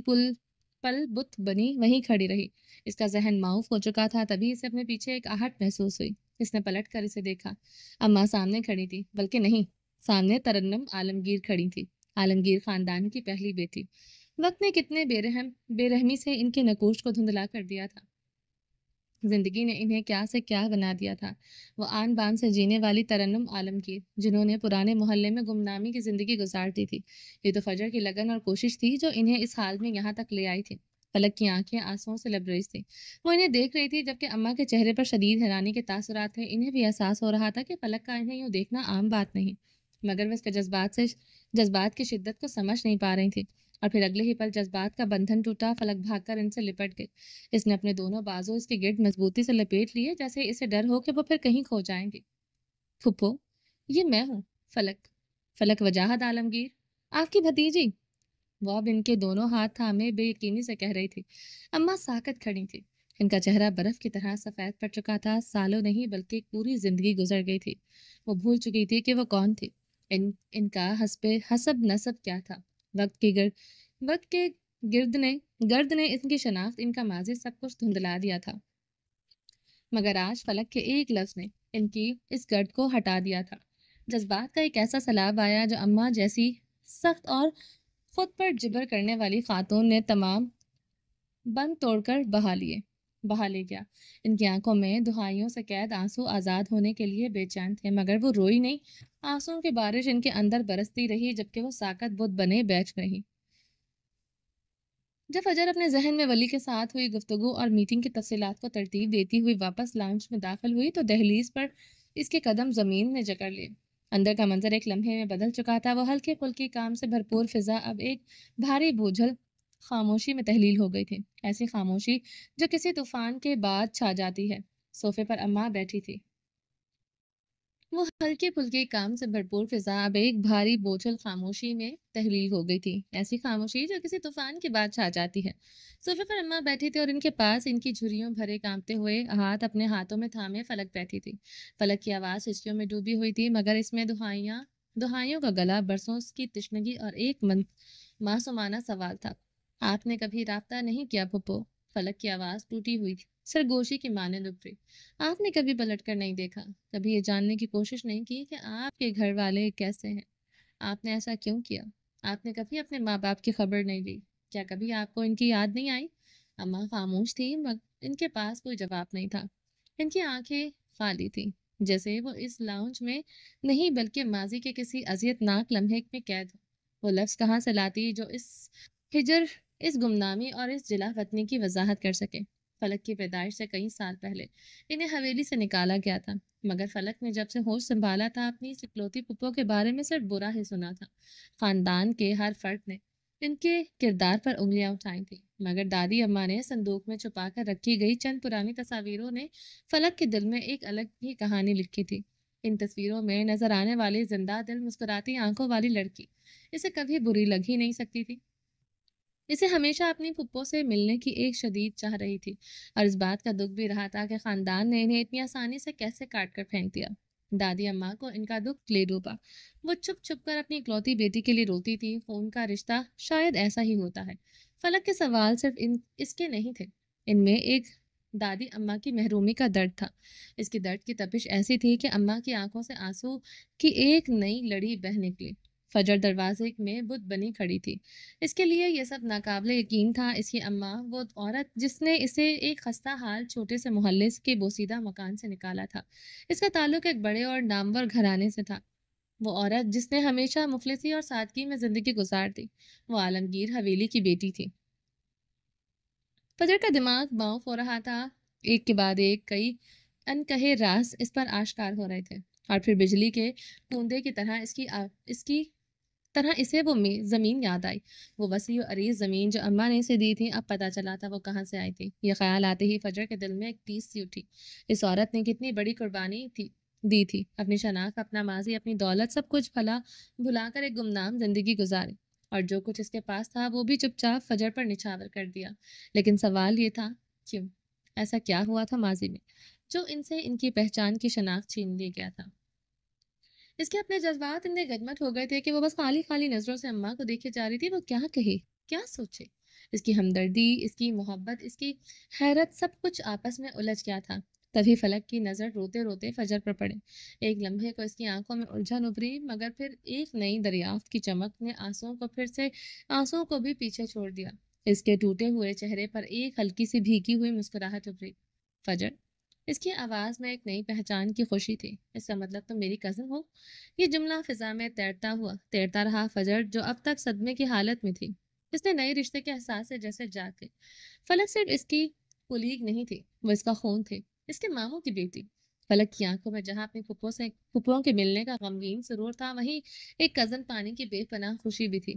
Speaker 1: پل بت بنی وہیں کھڑی رہی، اس کا ذہن معاف ہو چکا تھا۔ تبھی اسے اپنے پیچھے ایک آہٹ محسوس ہوئی۔ اس نے پلٹ کر اسے دیکھا۔ اماں سامنے کھڑی تھی، بلکہ نہیں، سامنے ترنم عالمگیر کھڑی تھی، عالمگیر خاندان کی پہلی بیٹی۔ وقت نے کتنے بے رحمی سے ان کے نقوش کو دھندلا کر دیا تھا۔ زندگی نے انہیں کیا سے کیا بنا دیا تھا۔ وہ آن بان سے جینے والی ترنم عالمگیر، جنہوں نے پرانے محلے میں گمنامی کی زندگی گزار دی تھی۔ یہ تو فجر کی لگن اور کوشش تھی جو انہیں اس حال میں یہاں تک لے آئی تھی۔ فلک کی آنکھیں آنسوؤں سے لبریز تھیں، وہ انہیں دیکھ رہی تھی، جبکہ اماں کے چہرے پر شدید حیرانی کے تاثرات تھے۔ انہیں بھی احساس ہو رہا تھا کہ فلک کا انہیں یوں دیکھنا عام بات نہیں، مگر وہ اس کے جذبات کی شدت کو سمجھ نہیں پا رہی تھی۔ اور پھر اگلے ہی پل جذبات کا بندھن ٹوٹا، فلک بھاگ کر ان سے لپٹ گئی۔ اس نے اپنے دونوں بازو اس کے گرد مضبوطی سے لپیٹ لیے، جیسے اسے ڈر ہو کہ وہ پھر کہیں کھو جائیں گے۔ پھپھو، یہ میں ہوں، فلک وجاہت عالمگیر، آپ کی بھتیجی۔ وہ اب ان کے دونوں ہاتھ تھامے بے یقینی سے کہہ رہی تھی۔ اماں ساکت کھڑی تھی، ان کا چہرہ برف کی طرح سفید پڑ چکا تھا۔ سالوں نہیں بلکہ ایک پوری زندگی گزر گئی تھی۔ وہ بھول چکی تھی کہ وہ کون تھی، ان کا حسب نسب کیا تھا۔ وقت کے گرد نے ان کی شناخت، ان کا ماضی، سب کچھ دھندلا دیا تھا۔ مگر آج فلک کے ایک لفظ نے ان کی اس گرد کو ہٹا دیا تھا۔ جذبات کا ایک ایسا سیلاب آیا جو اماں جیسی سخت اور خود پر جبر کرنے والی خاتون نے تمام بند توڑ کر بہا لے گیا۔ ان کی آنکھوں میں دہائیوں سے قید آنسو آزاد ہونے کے لیے بے چین تھے، مگر وہ روئی نہیں۔ آنسوؤں کی بارش ان کے اندر برستی رہی، جبکہ وہ ساکت بت بنے بیٹھ رہی۔ جب فجر اپنے ذہن میں ولی کے ساتھ ہوئی گفتگو اور میٹنگ کی تفصیلات کو ترتیب دیتی ہوئی واپس لاؤنج میں داخل ہوئی تو دہلیز پر اس کے قدم زمین نے جکڑ لیے۔ اندر کا منظر ایک لمحے میں بدل چکا تھا۔ وہ ہلکے پھلکی کام سے بھرپور فضا اب ایک بھاری بوجھل خاموشی میں تحلیل ہو گئی تھی، ایسی خاموشی جو کسی طوفان کے بعد چھا جاتی ہے۔ صوفے پر اماں بیٹھی تھی، وہ ہلکی پھلکی کام سے بھرپور فضا اب ایک بھاری بوجھل خاموشی میں تحلیل ہو گئی تھی، ایسی خاموشی جو کسی طوفان کے بعد چھا جاتی ہے۔ صوفے پر اماں بیٹھی تھی اور ان کے پاس ان کی جھریوں بھرے کانپتے ہوئے ہاتھ اپنے ہاتھوں میں تھامے فلک بیٹھی تھی۔ فلک کی آواز ہچکیوں میں ڈوبی ہوئی تھی، مگر اس میں دہائیوں کا گلا، برسوں کی تشنگی اور ایک معصومانہ سوال تھا۔ آپ نے کبھی رابطہ نہیں کیا پھپھو؟ فلک کی آواز ٹوٹی ہوئی تھی، سرگوشی کی مانند ابھری۔ آپ نے کبھی پلٹ کر نہیں دیکھا، کبھی یہ جاننے کی کوشش نہیں کی کہ آپ کے گھر والے کیسے ہیں؟ آپ نے ایسا کیوں کیا؟ آپ نے کبھی اپنے ماں باپ کی خبر نہیں لی؟ کیا کبھی آپ کو ان کی یاد نہیں آئی؟ اماں خاموش تھی، مگر ان کے پاس کوئی جواب نہیں تھا۔ ان کی آنکھیں خالی تھیں، جیسے وہ اس لاؤنج میں نہیں بلکہ ماضی کے کسی اذیت ناک لمحے میں قید ہو۔ وہ لفظ کہاں سے لاتی جو اس ہجر، اس گمنامی اور اس جلا وطنی کی وضاحت کر سکے؟ فلک کی پیدائش سے کئی سال پہلے انہیں حویلی سے نکالا گیا تھا، مگر فلک نے جب سے ہوش سنبھالا تھا اپنی اس اکلوتی پھپھو کے بارے میں صرف برا ہی سنا تھا۔ خاندان کے ہر فرد نے ان کے کردار پر انگلیاں اٹھائی تھیں، مگر دادی اماں نے صندوق میں چھپا کر رکھی گئی چند پرانی تصاویروں نے فلک کے دل میں ایک الگ ہی کہانی لکھی تھی۔ ان تصویروں میں نظر آنے والی زندہ دل مسکراتی آنکھوں والی لڑکی اسے کبھی بری لگ ہی نہیں سکتی تھی۔ اسے ہمیشہ اپنی پھپھو سے ملنے کی ایک شدید چاہ رہی تھی، اور اس بات کا دکھ بھی رہا تھا کہ خاندان نے انہیں اتنی آسانی سے کیسے کاٹ کر پھینک دیا۔ دادی اماں کو ان کا دکھ لے ڈوبا۔ وہ چھپ چھپ کر اپنی اکلوتی بیٹی کے لیے روتی تھی۔ خون کا رشتہ شاید ایسا ہی ہوتا ہے۔ فلک کے سوال صرف اس کے نہیں تھے، ان میں ایک دادی اماں کی محرومی کا درد تھا۔ اس کی درد کی تپش ایسی تھی کہ اماں کی آنکھوں سے آنسو کی ایک نئی لڑی بہہ نکلی۔ فجر دروازے میں بت بنی کھڑی تھی۔ اس کے لیے یہ سب ناقابل یقین تھا۔ اس کی اماں، وہ عورت جس نے اسے ایک خستہ حال چھوٹے سے محلے کے بوسیدہ مکان سے نکالا تھا، اس کا تعلق ایک بڑے اور نامور گھرانے سے تھا۔ وہ عورت جس نے ہمیشہ مفلسی اور سادگی میں زندگی گزار دی، وہ عالمگیر حویلی کی بیٹی تھی۔ فجر کا دماغ باؤں ہو رہا تھا۔ ایک کے بعد ایک کئی انکہے راز اس پر آشکار ہو رہے تھے، اور پھر بجلی کے کوندے کی طرح اسے وہ زمین یاد آئی، وہ وسیع و عریض زمین جو اماں نے اسے دی تھی۔ اب پتہ چلا تھا وہ کہاں سے آئی تھی۔ یہ خیال آتے ہی فجر کے دل میں ایک ٹیس سی اٹھی۔ اس عورت نے کتنی بڑی قربانی دی تھی، اپنی شناخت، اپنا ماضی، اپنی دولت، سب کچھ بھلا کر ایک گمنام زندگی گزاری، اور جو کچھ اس کے پاس تھا وہ بھی چپ چاپ فجر پر نچھاور کر دیا۔ لیکن سوال یہ تھا، کیوں؟ ایسا کیا ہوا تھا ماضی میں جو ان سے ان کی پہچان کی شناخت چھین لیا گیا تھا؟ اس کے اپنے جذبات اتنے گدمٹ ہو گئے تھے کہ وہ بس خالی خالی نظروں سے اماں کو دیکھے جا رہی تھی۔ وہ کیا کہے، کیا سوچے؟ اس کی ہمدردی، اس کی محبت، اس کی حیرت، سب کچھ آپس میں الجھ گیا تھا۔ تبھی فلک کی نظر روتے روتے فجر پر پڑے۔ ایک لمحے کو اس کی آنکھوں میں الجھن ابھری، مگر پھر ایک نئی دریافت کی چمک نے آنسوؤں کو بھی پیچھے چھوڑ دیا۔ اس کے ٹوٹے ہوئے چہرے پر ایک ہلکی سی بھیگی ہوئی مسکراہٹ ابھری۔ فجر، اس کی آواز میں ایک نئی پہچان کی خوشی تھی۔ اس کا مطلب تم میری کزن ہو؟ یہ جملہ فضا میں تیرتا رہا۔ فجر جو اب تک صدمے کی حالت میں تھی، اس نے نئے رشتے کے احساس سے جیسے جاگ گئی۔ فلک صرف اس کی کلیگ نہیں تھی، وہ اس کا خون تھے، اس کے ماموں کی بیٹی۔ فلک کی آنکھوں میں جہاں اپنی پھپھوؤں کے ملنے کا غمگین سرور تھا، وہیں ایک کزن پانی کی بے پناہ خوشی بھی تھی۔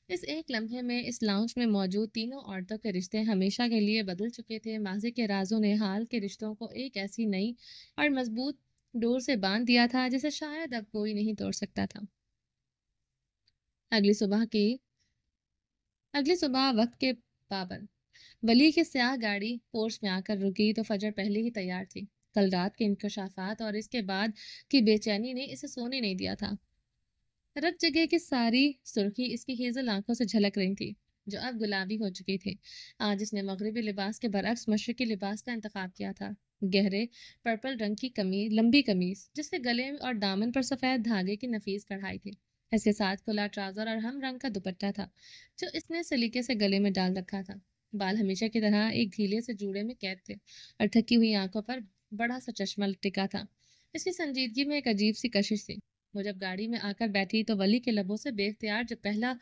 Speaker 1: اس ایک لمحے میں اس لاؤنج میں موجود تینوں عورتوں کے رشتے ہمیشہ کے لیے بدل چکے تھے۔ ماضی کے رازوں نے حال کے رشتوں کو ایک ایسی نئی اور مضبوط ڈور سے باندھ دیا تھا جسے شاید اب کوئی نہیں توڑ سکتا تھا۔ اگلی صبح وقت کے پابند ولی کی سیاہ گاڑی پورچ میں آ کر رکی تو فجر پہلے ہی تیار تھی۔ کل رات کے انکشافات اور اس کے بعد کی بے چینی نے اسے سونے نہیں دیا تھا۔ رت جگہ کی ساری سرخی اس کی ہیزل آنکھوں سے جھلک رہی تھی، جو اب گلابی ہو چکی تھی۔ آج اس نے مغربی لباس کے برعکس مشرقی لباس کا انتخاب کیا تھا۔ گہرے پرپل رنگ کی لمبی قمیض جس کے گلے اور دامن پر سفید دھاگے کی نفیس کڑھائی تھی، اس کے ساتھ کھلا ٹراؤزر اور ہم رنگ کا دوپٹہ تھا جو اس نے سلیقے سے گلے میں ڈال رکھا تھا۔ بال ہمیشہ کی طرح ایک ڈھیلے سے جوڑے میں قید تھے، اور تھکی ہوئی آنکھوں پر بڑا سا چشمہ ٹکا تھا۔ اس کی سنجیدگی میں ایک عجیب سی کشش تھی۔ وہ جب گاڑی میں آ کر بیٹھی تو ولی کے لبوں سے بے اختیار جو پہلا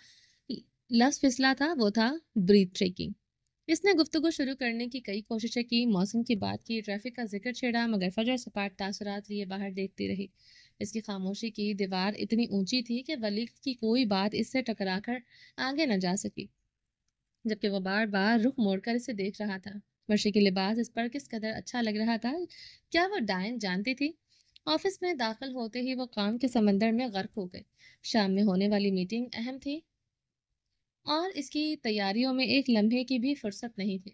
Speaker 1: لفظ پھسلا تھا وہ تھا بریتھ ٹیکنگ۔ اس نے گفتگو شروع کرنے کی کئی کوششیں کی، موسم کی بات کی، ٹریفک کا ذکر چھیڑا، مگر فجر سپاٹ تاثرات لیے باہر دیکھتی رہی۔ اس کی خاموشی کی دیوار اتنی اونچی تھی کہ ولی کی کوئی بات اس سے ٹکرا کر آگے نہ جا سکی، جبکہ وہ بار بار رخ موڑ کر اسے دیکھ رہا تھا۔ مشرقی لباس اس پر کس قدر اچھا لگ رہا تھا، کیا وہ ڈائن جانتی تھی؟ آفس میں داخل ہوتے ہی وہ کام کے سمندر میں غرق ہو گئے۔ شام میں ہونے والی میٹنگ اہم تھی، اور اس کی تیاریوں میں ایک لمحے کی بھی فرصت نہیں تھی۔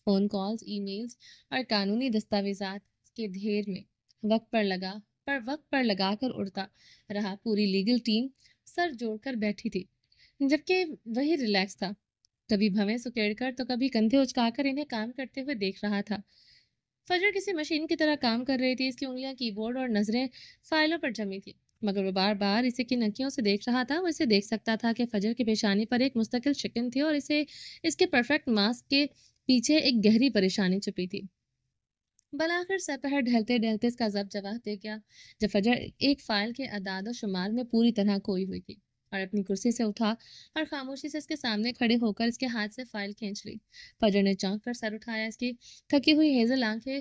Speaker 1: فون کالز، ای میلز اور قانونی دستاویزات کے دھیر میں وقت پر لگا کر اڑتا رہا۔ پوری لیگل ٹیم سر جوڑ کر بیٹھی تھی، جبکہ وہی ریلیکس تھا، کبھی بھویں سکیڑ کر تو کبھی کندھے اچکا کر انہیں کام کرتے ہوئے دیکھ رہا تھا۔ فجر کسی مشین کی طرح کام کر رہی تھی، اس کی انگلیاں کی بورڈ اور نظریں فائلوں پر جمی تھی، مگر وہ بار بار اسے کن نکیوں سے دیکھ رہا تھا۔ وہ اسے دیکھ سکتا تھا کہ فجر کی پیشانی پر ایک مستقل شکن تھی، اور اس کے پرفیکٹ ماسک کے پیچھے ایک گہری پریشانی چھپی تھی۔ بلاخر سپہر ڈھلتے ڈھلتے اس کا ضبط جواب دے گیا، جب فجر ایک فائل کے اعداد و شمار میں پوری طرح کھوئی ہوئی تھی، اور اپنی کرسی سے اٹھا اور خاموشی سے اس کے سامنے کھڑے ہو کر اس کے ہاتھ سے فائل کھینچ لی۔ فجر نے چونک کر سر اٹھایا۔ اس کی تھکی ہوئی ہیزل آنکھیں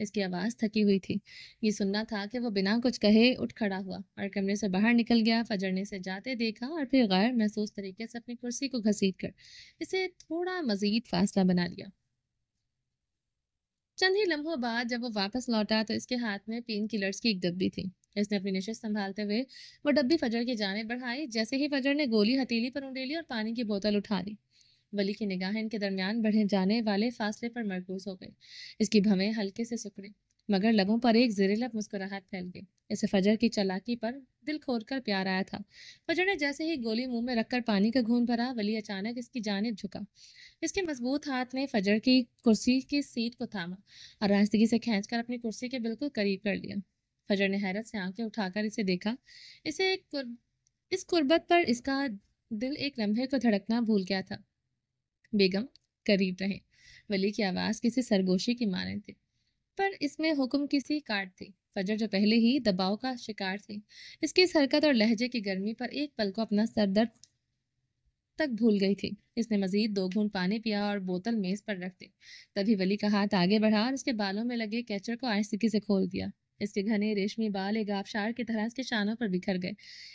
Speaker 1: اس کی آواز تھکی ہوئی تھی۔ یہ سننا تھا کہ وہ بنا کچھ کہے اٹھ کھڑا ہوا اور کمرے سے باہر نکل گیا۔ فجر نے اسے جاتے دیکھا اور پھر غیر محسوس طریقے سے اپنی کرسی کو گھسیٹ کر اسے تھوڑا مزید فاصلہ بنا لیا۔ چند ہی لمحوں بعد جب وہ واپس لوٹا تو اس کے ہاتھ میں پین کلرز کی ایک ڈبی تھی۔ اس نے اپنی نشست سنبھالتے ہوئے وہ ڈبی فجر کی جانب بڑھائی۔ جیسے ہی فجر نے گولی ہتھیلی پر انڈیلی اور پانی کی بوتل اٹھا لی، ولی کی نگاہیں ان کے درمیان بڑھے جانے والے فاصلے پر مرکوز ہو گئی۔ اس کی بھویں ہلکے سے سکڑی مگر لبوں پر ایک زیرلب مسکراہٹ پھیل گئی۔ اسے فجر کی چالاکی پر دل کھول کر پیار آیا تھا۔ فجر نے جیسے ہی گولی منہ میں رکھ کر پانی کا گھونٹ بھرا، ولی اچانک اس کی جانب جھکا۔ اس کے مضبوط ہاتھ نے فجر کی کرسی کی سیٹ کو تھاما اور آہستگی سے کھینچ کر اپنی کرسی کے بالکل قریب کر لیا۔ فجر نے حیرت سے آنکھیں اٹھا کر اسے دیکھا۔ اس قربت پر اس کا دل ایک لمحے کو دھڑکنا بھول گیا تھا۔ بیگم، قریب رہے۔ ولی کی آواز کسی سرگوشی کی مانند تھی، پر اس میں حکم کسی کاٹ تھی۔ فجر جو پہلے ہی دباؤ کا شکار تھی، اس کی اس حرکت اور لہجے کی گرمی پر ایک پل کو اپنا سر درد تک بھول گئی تھی۔ اس نے مزید 2 گھونٹ پانی پیا اور بوتل میز پر رکھ دی۔ تبھی ولی کا ہاتھ آگے بڑھا اور اس کے بالوں میں لگے کیچر کو آہستگی سے کھول دیا۔ اس کے گھنے ریشمی بال ایک آبشار کی طرح اس کے شانوں پر بکھر گئے۔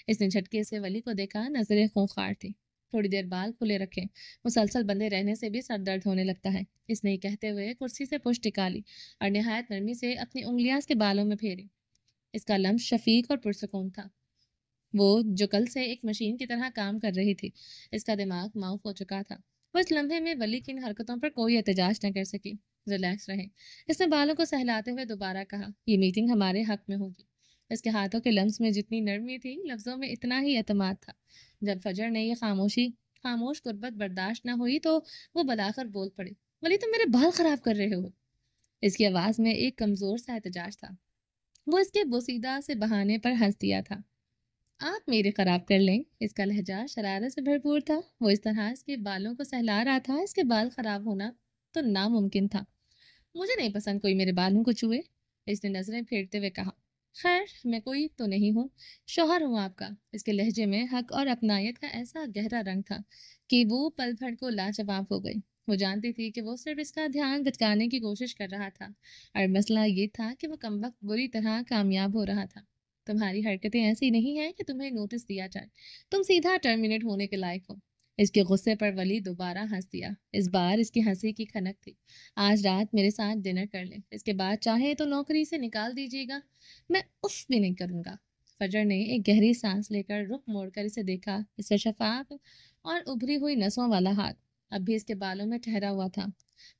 Speaker 1: اس نے جھٹکے سے ولی کو دیکھا، نظریں خونخوار تھی۔ تھوڑی دیر بال کھلے رکھے، مسلسل بندے رہنے سے بھی سر درد ہونے لگتا ہے، اس نے یہ کہتے ہوئے کرسی سے پشت ٹکا لی اور نہایت نرمی سے اپنی انگلیاں اس کے بالوں میں پھیری۔ اس کا لمس شفیق اور پرسکون تھا، وہ جو کل سے ایک مشین کی طرح کام کر رہی تھی۔ اس کا دماغ معاف ہو چکا تھا۔ وہ اس لمحے میں ولی کی ان حرکتوں پر کوئی احتجاج نہ کر سکی۔ ریلیکس رہے، اس نے بالوں کو سہلاتے ہوئے دوبارہ کہا۔ یہ میٹنگ ہمارے حق میں ہوگی۔ اس کے ہاتھوں کے لمس میں جتنی نرمی تھی، لفظوں میں اتنا ہی اعتماد تھا۔ جب فجر نے یہ خاموش قربت برداشت نہ ہوئی تو وہ بلاخر بول پڑے۔ ولی تم میرے بال خراب کر رہے ہو۔ اس کی آواز میں ایک کمزور سا احتجاج تھا۔ وہ اس کے بوسیدہ سے بہانے پر ہنس دیا تھا۔ آپ میرے خراب کر لیں۔ اس کا لہجہ شرارت سے بھرپور تھا۔ وہ اس طرح اس کے بالوں کو سہلا رہا تھا، اس کے بال خراب ہونا تو ناممکن تھا۔ مجھے نہیں پسند کوئی میرے بالوں کو چھوئے، اس نے نظریں پھیرتے ہوئے کہا۔ خیر، میں کوئی تو نہیں ہوں، شوہر ہوں آپ کا۔ اس کے لہجے میں حق اور اپنائیت کا ایسا گہرا رنگ تھا کہ وہ پل بھر کو لاجواب ہو گئی۔ وہ جانتی تھی کہ وہ صرف اس کا دھیان بھٹکانے کی کوشش کر رہا تھا، اور مسئلہ یہ تھا کہ وہ کمبخت بری طرح کامیاب ہو رہا تھا۔ تمہاری حرکتیں ایسی نہیں ہیں کہ تمہیں نوٹس دیا جائے، تم سیدھا ٹرمینیٹ ہونے کے لائق ہو۔ اس کے غصے پر ولی دوبارہ ہنس دیا۔ اس بار اس کی ہنسی کی کھنک تھی۔ آج رات میرے ساتھ ڈنر کر لیں، اس کے بعد چاہے تو نوکری سے نکال دیجیے گا، میں اف بھی نہیں کروں گا۔ فجر نے ایک گہری سانس لے کر رخ موڑ کر اسے دیکھا۔ اس کا شفاف اور ابھری ہوئی نسوں والا ہاتھ اب بھی اس کے بالوں میں ٹھہرا ہوا تھا۔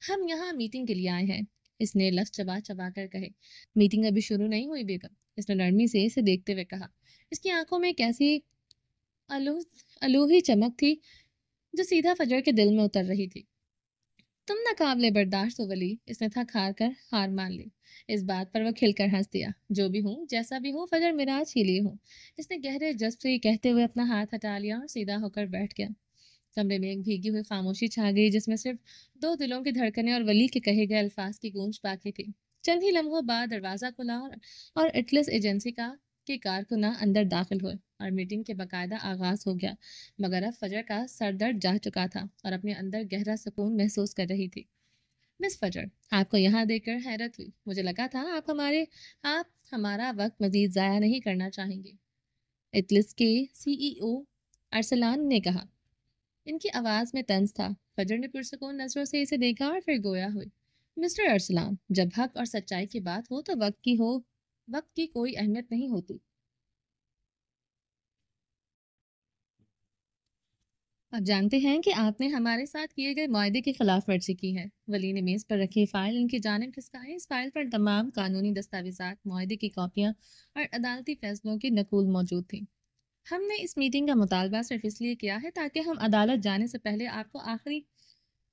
Speaker 1: ہم یہاں میٹنگ کے لیے آئے ہیں، اس نے لفظ چبا چبا کر کہے۔ میٹنگ ابھی شروع نہیں ہوئی بیگم، اس نے نرمی سے اسے دیکھتے ہوئے کہا۔ اس کی آنکھوں میں ایک ایسی الوہی چمک تھی جو سیدھا فجر کے دل میں اتر رہی تھی۔ تم ناقابل برداشت ہو ولی، اس نے تھک ہار کر ہار مان لی۔ اس بات پر وہ کھل کر ہنس دیا۔ جو بھی ہوں، جیسا بھی ہوں، فجر مراج ہی لیے ہوں۔ اس نے گہرے جذب سے یہ کہتے ہوئے اپنا ہاتھ ہٹا لیا اور سیدھا ہو کر بیٹھ گیا۔ کمرے میں ایک بھیگی ہوئی خاموشی چھا گئی، جس میں صرف 2 دلوں کی دھڑکنیں اور ولی کے کہے گئے الفاظ کی گونج باقی تھی۔ چند ہی لمحوں بعد دروازہ کھلا اور اٹلس ایجنسی کے کارکناں اندر داخل ہوئے اور میٹنگ کے باقاعدہ آغاز ہو گیا۔ مگر اب فجر کا سر درد جا چکا تھا اور اپنے اندر گہرا سکون محسوس کر رہی تھی۔ مس فجر، آپ کو یہاں دیکھ کر حیرت ہوئی۔ مجھے لگا تھا آپ ہمارا وقت مزید ضائع نہیں کرنا چاہیں گے، اٹلس کے CEO ارسلان نے کہا۔ ان کی آواز میں طنز تھا۔ فجر نے پرسکون نظروں سے اسے دیکھا اور پھر گویا ہوئی۔ مسٹر ارسلان، جب حق اور سچائی کی بات ہو تو وقت کی کوئی اہمیت نہیں ہوتی۔ آپ جانتے ہیں کہ آپ نے ہمارے ساتھ کیے گئے معاہدے کی خلاف ورزی کی ہے۔ ولی نے میز پر رکھی فائل ان کی جانب کھسکائی۔ اس فائل پر تمام قانونی دستاویزات، معاہدے کی کاپیاں اور عدالتی فیصلوں کی نقول موجود تھیں۔ ہم نے اس میٹنگ کا مطالبہ صرف اس لیے کیا ہے تاکہ ہم عدالت جانے سے پہلے آپ کو آخری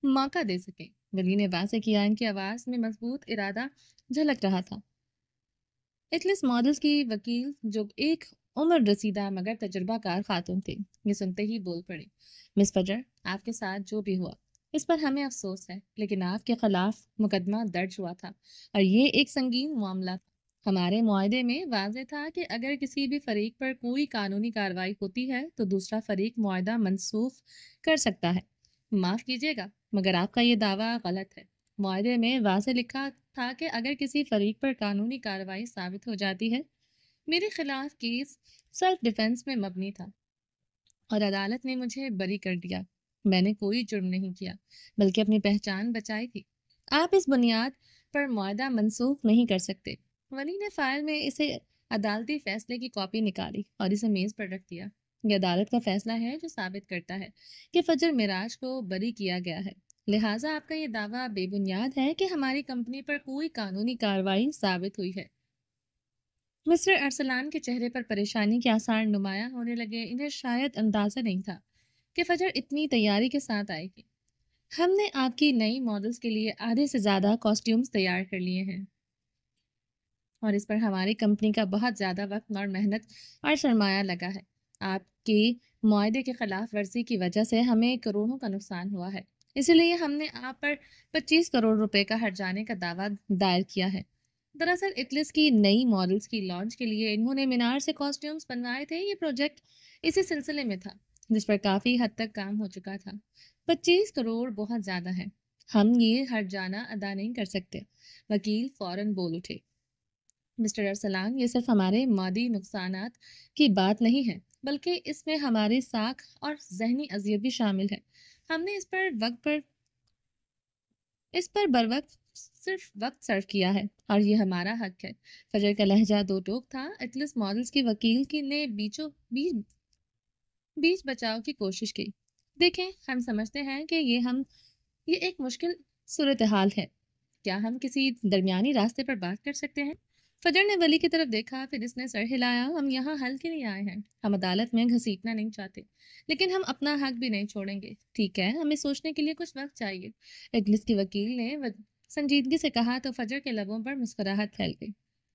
Speaker 1: موقع دے سکیں۔ ولی نے واضح کیا، ان کی آواز میں مضبوط ارادہ جھلک رہا تھا۔ اٹلس ماڈلز کی وکیل، جو ایک عمر رسیدہ مگر تجربہ کار خاتون تھی، یہ سنتے ہی بول پڑی۔ مس فجر، آپ کے ساتھ جو بھی ہوا اس پر ہمیں افسوس ہے، لیکن آپ کے خلاف مقدمہ درج ہوا تھا اور یہ ایک سنگین معاملہ تھا۔ ہمارے معاہدے میں واضح تھا کہ اگر کسی بھی فریق پر کوئی قانونی کارروائی ہوتی ہے تو دوسرا فریق معاہدہ منسوخ کر سکتا ہے۔ معاف کیجیے گا، مگر آپ کا یہ دعویٰ غلط ہے۔ معاہدے میں واضح لکھا تھا کہ اگر کسی فریق پر قانونی کارروائی ثابت ہو جاتی ہے، میرے خلاف کیس سیلف ڈیفenس میں مبنی تھا اور عدالت نے مجھے بری کر دیا۔ میں نے کوئی جرم نہیں کیا بلکہ اپنی پہچان بچائی تھی۔ آپ اس بنیاد پر معاہدہ منسوخ نہیں کر سکتے۔ ولی نے فائل میں اسے عدالتی فیصلے کی کاپی نکالی اور اسے میز پر رکھ دیا۔ یہ عدالت کا فیصلہ ہے جو ثابت کرتا ہے کہ فجر معراج کو بری کیا گیا ہے، لہٰذا آپ کا یہ دعویٰ بے بنیاد ہے کہ ہماری کمپنی پر کوئی قانونی کارروائی ثابت ہوئی ہے۔ مسٹر ارسلان کے چہرے پر پریشانی کے آثار نمایاں ہونے لگے۔ انہیں شاید اندازہ نہیں تھا کہ فجر اتنی تیاری کے ساتھ آئے گی۔ ہم نے آپ کی نئی ماڈلز کے لیے آدھے سے زیادہ کاسٹیومز تیار کر لیے ہیں اور اس پر ہماری کمپنی کا بہت زیادہ وقت اور محنت اور سرمایہ لگا ہے۔ آپ کے معاہدے کی خلاف ورزی کی وجہ سے ہمیں کروڑوں کا نقصان ہوا ہے، اسی لیے ہم نے آپ پر 25 کروڑ روپے کا ہرجانے کا دعویٰ دائر کیا ہے۔ دراصل اٹلس کی نئی ماڈلز کی لانچ کے لیے انہوں نے مینار سے کاسٹیومز بنوائے تھے۔ یہ پروجیکٹ اسی سلسلے میں تھا جس پر کافی حد تک کام ہو چکا تھا۔ 25 کروڑ بہت زیادہ ہے، ہم یہ ہرجانہ ادا نہیں کر سکتے۔ وکیل فوراً بول اٹھے، مسٹر ارسلان، یہ صرف ہمارے مادی نقصانات کی بات نہیں ہے بلکہ اس میں ہماری ساکھ اور ذہنی اذیت بھی شامل ہے۔ ہم نے اس پر بروقت صرف وقت صرف کیا ہے اور یہ ہمارا حق ہے۔ فجر کا لہجہ دو ٹوک تھا۔ اٹلس ماڈلز کی وکیل نے بیچ بچاؤ کی کوشش کی۔ دیکھیں، ہم سمجھتے ہیں کہ یہ ایک مشکل صورتحال ہے۔ کیا ہم کسی درمیانی راستے پر بات کر سکتے ہیں؟ فجر نے ولی کی طرف دیکھا، پھر اس نے سر ہلایا۔ ہم یہاں حل کے لیے آئے ہیں، ہم عدالت میں گھسیٹنا نہیں چاہتے، لیکن ہم اپنا حق بھی نہیں چھوڑیں گے۔ ٹھیک ہے، ہمیں سوچنے کے لیے کچھ وقت چاہیے، اٹلس کی وکیل نے سنجیدگی سے کہا تو فجر کے لبوں پر مسکراہٹ پھیل گئی۔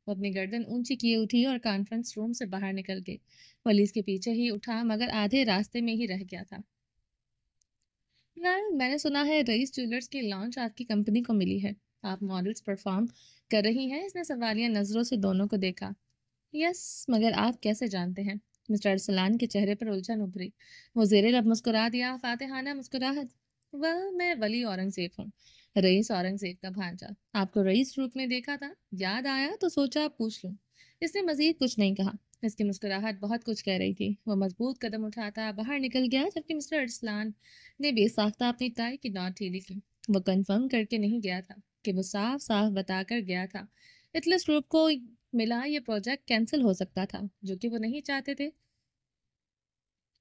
Speaker 1: وہ اپنی گردن اونچی کیے اٹھی اور کانفرنس روم سے باہر نکل گئی۔ ولی اس کے پیچھے ہی اٹھا مگر آدھے راستے میں ہی رہ گیا تھا۔ میں نے سنا ہے رئیس جیولرز کی لانچ آپ کی کمپنی کو ملی ہے، آپ ماڈلز پرفارم کر رہی ہیں؟ اس نے سوالیہ نظروں سے دونوں کو دیکھا۔ یس، مگر آپ کیسے جانتے ہیں؟ مسٹر ارسلان کے چہرے پر الجھن ابھری۔ وہ زیر لب مسکرا دیا، فاتحانہ مسکراہٹ۔ میں ولی اورنگزیب ہوں، رئیس اورنگزیب کا بھانجا۔ آپ کو رئیس روپ میں دیکھا تھا، یاد آیا تو سوچا پوچھ لوں۔ اس نے مزید کچھ نہیں کہا۔ اس کی مسکراہٹ بہت کچھ کہہ رہی تھی۔ وہ مضبوط قدم اٹھاتا باہر نکل گیا جبکہ مسٹر ارسلان نے بے ساختہ اپنی ٹائی کی نوٹ ڈھیلی کی۔ وہ کنفرم کر کے نہیں گیا تھا کہ وہ صاف صاف بتا کر گیا تھا اٹلس گروپ کو ملا یہ پروجیکٹ کینسل ہو سکتا تھا، جو کہ وہ نہیں چاہتے تھے۔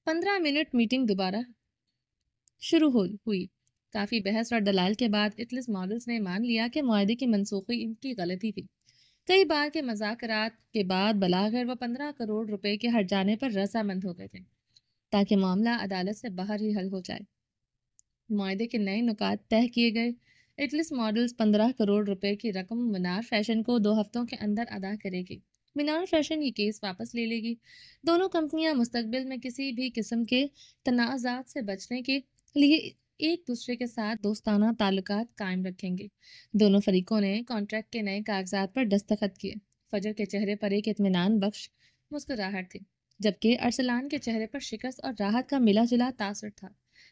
Speaker 1: 15 منٹ میٹنگ دوبارہ شروع ہوئی۔ کافی بحث اور دلائل کے بعد اٹلس ماڈلز نے مان لیا کہ معاہدے کی منسوخی ان کی غلطی تھی۔ کئی بار کے مذاکرات کے بعد بلاخر وہ 15 کروڑ روپے کے ہرجانے پر رضامند ہو گئے تھے تاکہ معاملہ عدالت سے باہر ہی حل ہو جائے۔ معاہدے کے نئے نکات طے کیے گئے۔ اٹلس ماڈلز 15 کروڑ روپے کی رقم مینار فیشن کو 2 ہفتوں کے اندر ادا کرے گی۔ مینار فیشن یہ کیس واپس لے لے گی۔ دونوں کمپنیاں مستقبل میں کسی بھی قسم کے تنازعات سے بچنے کے لیے ایک دوسرے کے ساتھ دوستانہ تعلقات قائم رکھیں گے۔ دونوں فریقوں نے کانٹریکٹ کے نئے کاغذات پر دستخط کیے۔ فجر کے چہرے پر ایک اطمینان بخش مسکراہٹ تھی جبکہ ارسلان کے چہرے پر شکست اور راحت کا ملا جلا تاثر تھا۔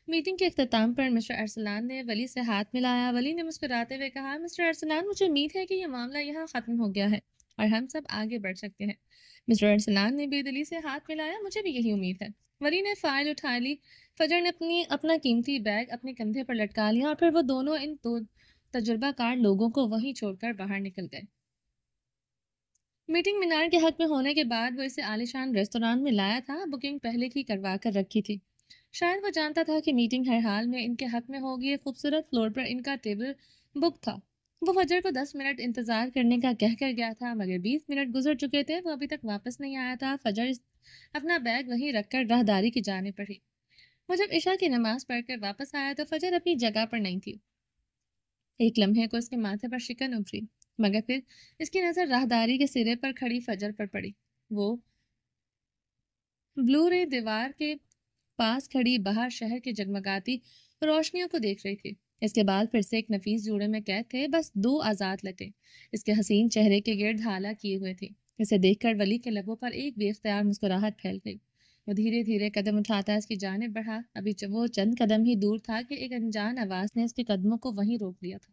Speaker 1: میٹنگ کے اختتام پر مسٹر ارسلان نے ولی سے ہاتھ ملایا۔ ولی نے مسکراتے ہوئے کہا، مسٹر ارسلان، مجھے امید ہے کہ یہ معاملہ یہاں ختم ہو گیا ہے اور ہم سب آگے بڑھ سکتے ہیں۔ مسٹر ارسلان نے بے دلی سے ہاتھ ملایا۔ مجھے بھی یہی امید ہے۔ ولی نے فائل اٹھا لی۔ فجر نے اپنا قیمتی بیگ اپنے کندھے پر لٹکا لیا اور پھر وہ دونوں ان دو تجربہ کار لوگوں کو وہیں چھوڑ کر باہر نکل گئے۔ میٹنگ مینار کے حق میں ہونے کے بعد وہ اسے عالیشان ریستوران میں لایا تھا، بکنگ پہلے کی کروا کر رکھی تھی۔ شاید وہ جانتا تھا کہ میٹنگ ہر حال میں ان کے حق میں ہوگی۔ ایک خوبصورت فلور پر ان کا ٹیبل بک تھا۔ وہ فجر کو 10 منٹ انتظار کرنے کا کہہ کر گیا تھا مگر 20 منٹ گزر چکے تھے، وہ ابھی تک واپس نہیں آیا تھا۔ فجر اپنا بیگ وہیں رکھ کر راہداری کی جانب بڑھی۔ وہ جب عشاء کی نماز پڑھ کر واپس آیا تو فجر اپنی جگہ پر نہیں تھی۔ ایک لمحے کو اس کے ماتھے پر شکن ابھری مگر پھر اس کی نظر راہداری کے سرے پر کھڑی فجر پر پڑی۔ وہ بلو رے دیوار کے پاس کھڑی باہر شہر کی جگمگاتی روشنیوں کو دیکھ رہی تھی۔ اس کے بعد پھر سے ایک نفیس جوڑے میں قید تھے، بس 2 آزاد لٹیں اس کے حسین چہرے کے گرد حالا کیے ہوئے تھے۔ اسے دیکھ کر ولی کے لبوں پر ایک بے اختیار مسکراہٹ پھیل گئی۔ وہ دھیرے دھیرے قدم اٹھاتا اس کی جانب بڑھا۔ ابھی وہ چند قدم ہی دور تھا کہ ایک انجان آواز نے اس کے قدموں کو وہیں روک لیا تھا۔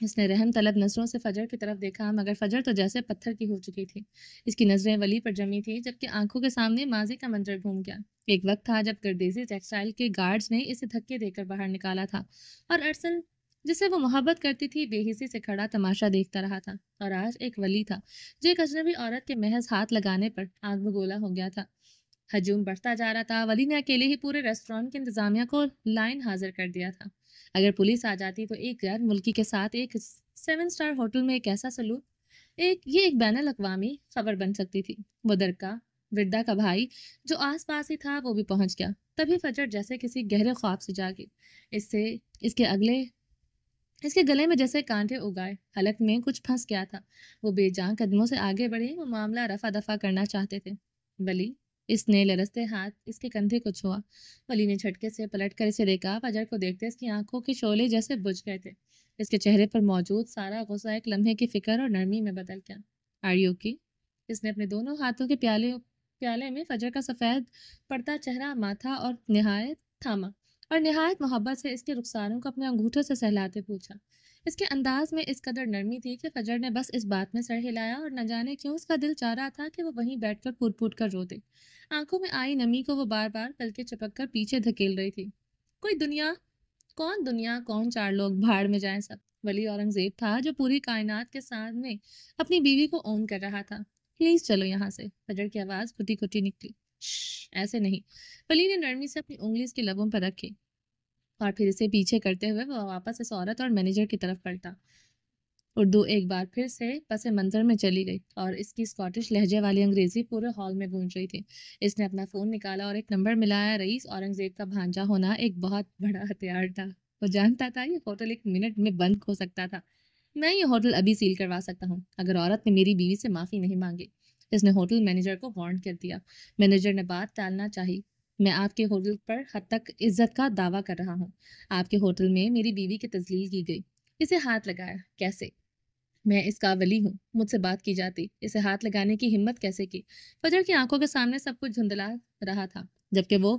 Speaker 1: اس نے رحم طلب نظروں سے فجر کی طرف دیکھا، مگر فجر تو جیسے پتھر کی ہو چکی تھی۔ اس کی نظریں ولی پر جمی تھی، جبکہ آنکھوں کے سامنے ماضی کا منظر گھوم گیا۔ ایک وقت تھا جب گردیزی ٹیکسٹائل کے گارڈز نے اسے دھکے دے کر باہر نکالا تھا، اور ارسل جسے وہ محبت کرتی تھی بے حسی سے کھڑا تماشا دیکھتا رہا تھا۔ اور آج ایک ولی تھا جو ایک اجنبی عورت کے محض ہاتھ لگانے پر آگ بگولا ہو گیا تھا۔ ہجوم بڑھتا جا رہا تھا۔ ولی نے اکیلے ہی پورے ریسٹورانٹ کی انتظامیہ کو لائن حاضر کر دیا تھا۔ اگر پولیس آ جاتی تو ایک غیر ملکی کے ساتھ ایک 7 اسٹار ہوٹل میں ایک ایسا سلوک یہ ایک بین الاقوامی خبر بن سکتی تھی۔ وہ وردا کا بھائی جو آس پاس ہی تھا وہ بھی پہنچ گیا۔ تبھی فجر جیسے کسی گہرے خواب سے جاگی۔ اس کے گلے میں جیسے کانٹے اگائے، حلق میں کچھ پھنس گیا تھا۔ وہ بے جان قدموں سے آگے بڑھے، وہ معاملہ رفع دفع کرنا چاہتے تھے۔ ولی، اس نے لرزتے ہاتھ اس کے کندھے کو چھوا۔ ولی نے جھٹکے سے پلٹ کر اسے دیکھا۔ فجر کو دیکھتے اس کی آنکھوں کے شعلے جیسے بجھ گئے تھے۔ اس کے چہرے پر موجود سارا غصہ ایک لمحے کی فکر اور نرمی میں بدل گیا۔ Are you okay? اس نے اپنے دونوں ہاتھوں کے پیالے میں فجر کا سفید پڑتا چہرہ ماتھا اور نہایت محبت سے اس کے رخساروں کو اپنے انگوٹھوں سے سہلاتے پوچھا۔ اس کے انداز میں اس قدر نرمی تھی کہ فجر نے بس اس بات میں سر ہلایا، اور نہ جانے کیوں اس کا دل چاہ رہا تھا کہ وہ وہیں بیٹھ کر پھوٹ پھوٹ کر رو دے۔ آنکھوں میں آئی نمی کو وہ بار بار پلکیں چپک کر پیچھے دھکیل رہی تھی۔ کون چار لوگ بھاڑ میں جائیں سب۔ ولی اورنگزیب تھا جو پوری کائنات کے سامنے اپنی بیوی کو اون کر رہا تھا۔ پلیز چلو یہاں سے، فجر کی آواز کھٹی کھٹی نکلی۔ شش، ایسے نہیں۔ ولی نے نرمی سے اپنی انگلی اس کے لبوں پر رکھی، اور پھر اسے پیچھے کرتے ہوئے وہ واپس اس عورت اور مینیجر کی طرف پلٹا۔ اردو ایک بار پھر سے پس منظر میں چلی گئی، اور اس کی اسکاٹش لہجے والی انگریزی پورے ہال میں گونج رہی تھی۔ اس نے اپنا فون نکالا اور ایک نمبر ملایا۔ رئیس اورنگزیب کا بھانجا ہونا ایک بہت بڑا ہتھیار تھا۔ وہ جانتا تھا یہ ہوٹل 1 منٹ میں بند ہو سکتا تھا۔ میں یہ ہوٹل ابھی سیل کروا سکتا ہوں اگر عورت نے میری بیوی سے معافی نہیں مانگی۔ اس نے ہوٹل مینیجر کو وارن کر دیا۔ مینیجر نے بات ٹالنا چاہی۔ میں آپ کے ہوٹل پر حد تک عزت کا دعویٰ کر رہا ہوں۔ آپ کے ہوٹل میں میری بیوی کی تذلیل کی گئی۔ اسے ہاتھ لگایا کیسے؟ میں اس کا ولی ہوں، مجھ سے بات کی جاتی، اسے ہاتھ لگانے کی ہمت کیسے کی؟ فجر کی آنکھوں کے سامنے سب کچھ دھندلا رہا تھا، جبکہ وہ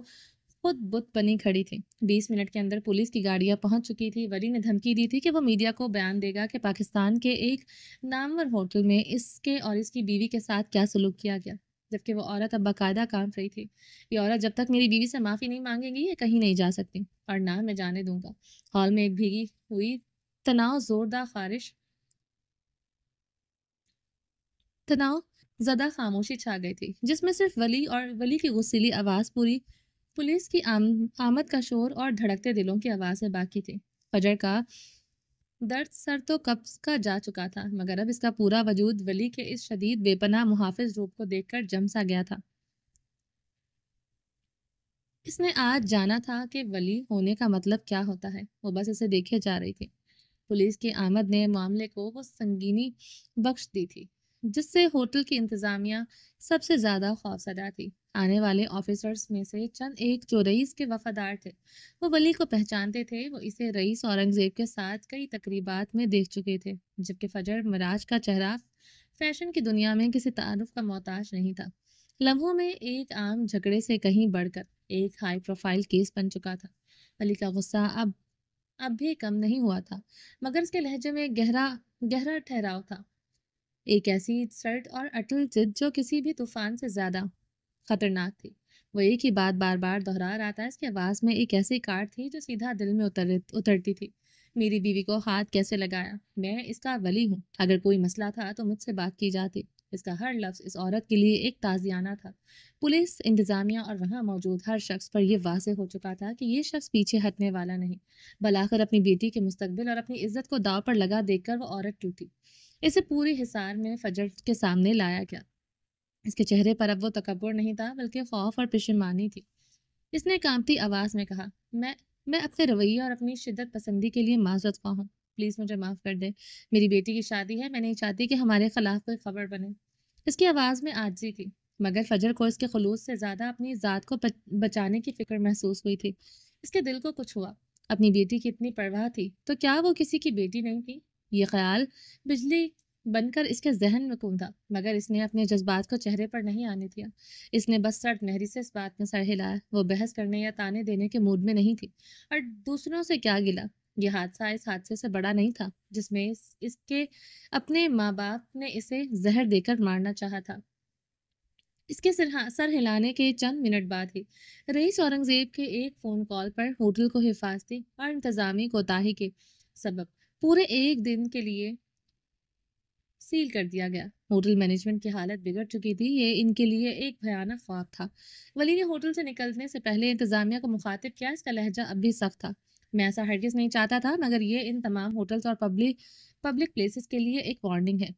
Speaker 1: خود بت بنی کھڑی تھی۔ 20 منٹ کے اندر پولیس کی گاڑیاں پہنچ چکی تھی۔ ولی نے دھمکی دی تھی کہ وہ میڈیا کو بیان دے گا کہ پاکستان کے ایک نامور ہوٹل میں اس کے اور اس کی بیوی کے ساتھ کیا سلوک کیا گیا، جبکہ وہ عورت اب باقاعدہ کانپ رہی تھی۔ یہ عورت جب تک میری بیوی سے معافی نہیں مانگے گی یہ کہیں نہیں جا سکتی، اور نہ میں جانے دوں گا۔ ہال میں ایک بھیگی ہوئی تناؤ زدہ خاموشی چھا گئی تھی، جس میں صرف ولی اور ولی کی غصیلی آواز، پولیس کی آمد کا شور اور دھڑکتے دلوں کی آوازیں باقی تھی۔ فجر کا درد سر تو کب کا جا چکا تھا، مگر اب اس کا پورا وجود ولی کے اس شدید بے پناہ محافظ روپ کو دیکھ کر جم سا گیا تھا۔ اس نے آج جانا تھا کہ ولی ہونے کا مطلب کیا ہوتا ہے۔ وہ بس اسے دیکھے جا رہی تھی۔ پولیس کی آمد نے معاملے کو وہ سنگینی بخش دی تھی جس سے ہوٹل کی انتظامیہ سب سے زیادہ خوفزدہ تھی۔ آنے والے آفیسرز میں سے چند ایک جو رئیس کے وفادار تھے وہ ولی کو پہچانتے تھے۔ وہ اسے رئیس اورنگزیب کے ساتھ کئی تقریبات میں دیکھ چکے تھے، جبکہ فجر مراج کا چہرہ فیشن کی دنیا میں کسی تعارف کا محتاج نہیں تھا۔ لمحوں میں ایک عام جھگڑے سے کہیں بڑھ کر ایک ہائی پروفائل کیس بن چکا تھا۔ ولی کا غصہ اب بھی کم نہیں ہوا تھا، مگر اس کے لہجے میں گہرا ٹھہراؤ تھا، ایک ایسی سرد اور اٹل ضد جو کسی بھی طوفان سے زیادہ خطرناک تھی۔ وہ ایک ہی بات بار بار دہرا رہا تھا۔ اس کی آواز میں ایک ایسی کاٹ تھی جو سیدھا دل میں اترتی تھی۔ میری بیوی کو ہاتھ کیسے لگایا؟ میں اس کا ولی ہوں، اگر کوئی مسئلہ تھا تو مجھ سے بات کی جاتی۔ اس کا ہر لفظ اس عورت کے لیے ایک تازیانہ تھا۔ پولیس انتظامیہ اور وہاں موجود ہر شخص پر یہ واضح ہو چکا تھا کہ یہ شخص پیچھے ہٹنے والا نہیں۔ بالآخر اپنی بیٹی کے مستقبل اور اپنی عزت کو داؤ پر لگا دیکھ کر وہ عورت ٹوٹی۔ اسے پوری حصار میں فجر کے سامنے لایا گیا۔ اس کے چہرے پر اب وہ تکبر نہیں تھا بلکہ خوف اور پشیمانی تھی۔ اس نے کانپتی آواز میں کہا، میں اپنے رویے اور اپنی شدت پسندی کے لیے معذرت خواہ ہوں۔ پلیز مجھے معاف کر دے۔ میری بیٹی کی شادی ہے، میں نہیں چاہتی کہ ہمارے خلاف کوئی خبر بنے۔ اس کی آواز میں عاجزی تھی، مگر فجر کو اس کے خلوص سے زیادہ اپنی ذات کو بچانے کی فکر محسوس ہوئی تھی۔ اس کے دل کو کچھ ہوا۔ اپنی بیٹی کی اتنی پرواہ تھی تو کیا وہ کسی کی بیٹی نہیں تھی؟ یہ خیال بجلی بن کر اس کے ذہن میں کوندا، مگر اس نے اپنے جذبات کو چہرے پر نہیں آنے دیا۔ اس نے بس سرد لہری سے اس بات میں سر ہلایا۔ وہ بحث کرنے یا تانے دینے کے موڈ میں نہیں تھی۔ اور دوسروں سے کیا گلا؟ یہ حادثہ اس حادثے سے بڑا نہیں تھا جس میں اس کے اپنے ماں باپ نے اسے زہر دے کر مارنا چاہا تھا۔ اس کے سر ہلانے کے چند منٹ بعد ہی رئیس اورنگزیب کے ایک فون کال پر ہوٹل کو حفاظتی اور انتظامی کوتاہی کے سبب پورے ایک دن کے لیے سیل کر دیا گیا۔ ہوٹل مینجمنٹ کی حالت بگڑ چکی تھی، یہ ان کے لیے ایک بھیانک خواب تھا۔ ولی نے ہوٹل سے نکلنے سے پہلے انتظامیہ کو مخاطب کیا، اس کا لہجہ اب بھی سخت تھا۔ میں ایسا ہرگز نہیں چاہتا تھا، مگر یہ ان تمام ہوٹلز اور پبلک پلیسز کے لیے ایک وارننگ ہے۔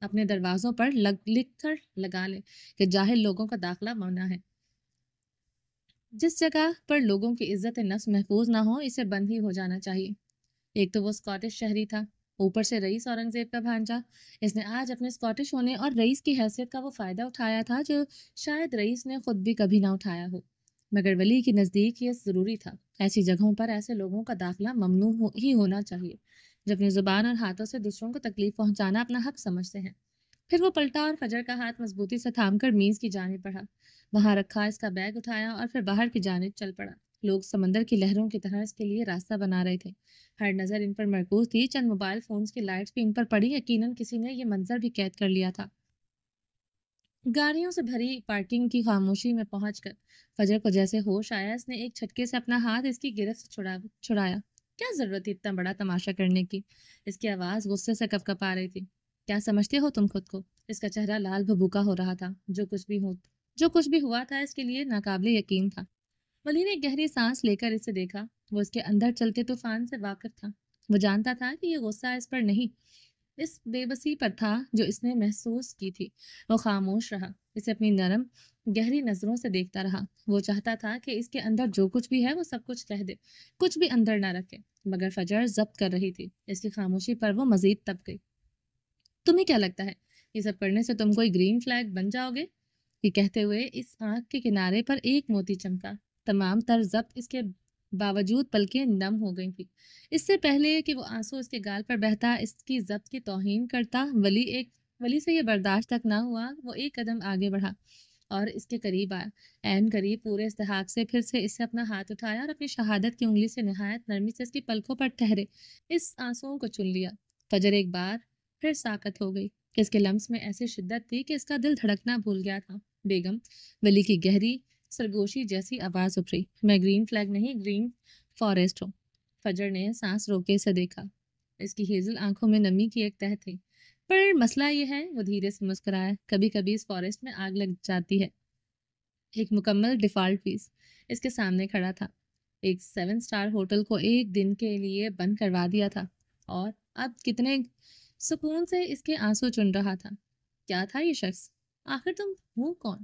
Speaker 1: اپنے دروازوں پر لکھ کر لگا لیں کہ جاہل لوگوں کا داخلہ ممنوع ہے۔ جس جگہ پر لوگوں کی عزت نفس محفوظ نہ ہو، اسے بند ہی ہو جانا چاہیے۔ ایک تو وہ اسکاٹش شہری تھا، اوپر سے رئیس اورنگزیب کا بھانجا۔ اس نے آج اپنے اسکاٹش ہونے اور رئیس کی حیثیت کا وہ فائدہ اٹھایا تھا جو شاید رئیس نے خود بھی کبھی نہ اٹھایا ہو، مگر ولی کے نزدیک یہ ضروری تھا۔ ایسی جگہوں پر ایسے لوگوں کا داخلہ ممنوع ہی ہونا چاہیے جو اپنی زبان اور ہاتھوں سے دوسروں کو تکلیف پہنچانا اپنا حق سمجھتے ہیں۔ پھر وہ پلٹا اور فجر کا ہاتھ مضبوطی سے تھام کر میز کی جانب بڑھا، وہاں رکھا اس کا بیگ اٹھایا اور پھر باہر کی جانب چل پڑا۔ لوگ سمندر کی لہروں کی طرح اس کے لیے راستہ بنا رہے تھے، ہر نظر ان پر مرکوز تھی، چند موبائل فونز کی لائٹس بھی ان پر پڑی، یقیناً کسی نے یہ منظر بھی قید کر لیا تھا۔ گاڑیوں سے بھری پارکنگ کی خاموشی میں پہنچ کر فجر کو جیسے ہوش آیا، اس نے ایک جھٹکے سے اپنا ہاتھ اس کی گرفت سے چھڑایا۔ کیا ضرورت تھی اتنا بڑا تماشا کرنے کی؟ اس کی آواز غصے سے کپکپا رہی تھی۔ کیا سمجھتے ہو تم خود کو؟ اس کا چہرہ لال بھبوکا ہو رہا تھا۔ جو کچھ بھی ہوا تھا اس کے لیے ناقابل یقین تھا۔ ولی نے گہری سانس لے کر اسے دیکھا۔ وہ اس کے اندر چلتے طوفان سے واقف تھا۔ وہ جانتا تھا کہ یہ غصہ اس پر نہیں، اس بے بسی پر تھا جو اس نے محسوس کی تھی۔ وہ خاموش رہا، اسے اپنی نرم گہری نظروں سے دیکھتا رہا۔ وہ چاہتا تھا کہ اس کے اندر جو کچھ بھی ہے وہ سب کچھ کہہ دے، کچھ بھی اندر نہ رکھے، مگر فجر ضبط کر رہی تھی۔ اس کی خاموشی پر وہ مزید تپ گئی۔ تمہیں کیا لگتا ہے یہ سب کرنے سے تم کوئی گرین فلیگ بن جاؤ گے؟ یہ کہتے ہوئے اس آنکھ کے کنارے پر ایک موتی چمکا۔ تمام تر ضبط اس کے باوجود پلکیں نم ہو گئی تھی۔ اس سے پہلے کہ وہ آنسو اس کے گال پر بہتا اس کی ضبط کی توہین کرتا، ولی سے یہ برداشت تک نہ ہوا۔ وہ ایک قدم آگے بڑھا اور اس کے قریب آیا، عین قریب، پورے استحقاق سے پھر سے اس سے اپنا ہاتھ اٹھایا اور اپنی شہادت کی انگلی سے نہایت نرمی سے اس کی پلکوں پر ٹھہرے اس آنسوؤں کو چن لیا۔ فجر ایک بار پھر ساکت ہو گئی کہ اس کے لمس میں ایسی شدت تھی کہ اس کا دل دھڑکنا بھول گیا تھا۔ بیگم، ولی کی گہری سرگوشی جیسی آواز ابھری، میں گرین فلیگ نہیں، گرین فارسٹ ہوں۔ فجر نے سانس روکے سے دیکھا، اس کی ہیزل آنکھوں میں نمی کی ایک تہہ تھی۔ پر مسئلہ یہ ہے، وہ دھیرے سے مسکرایا، کبھی کبھی اس فارسٹ میں آگ لگ جاتی ہے۔ ایک مکمل ڈیفالٹ پیس اس کے سامنے کھڑا تھا، ایک 7 اسٹار ہوٹل کو ایک دن کے لیے بند کروا دیا تھا، اور اب کتنے سکون سے اس کے آنسو چن رہا تھا۔ کیا تھا یہ شخص؟ آخر تم ہو کون؟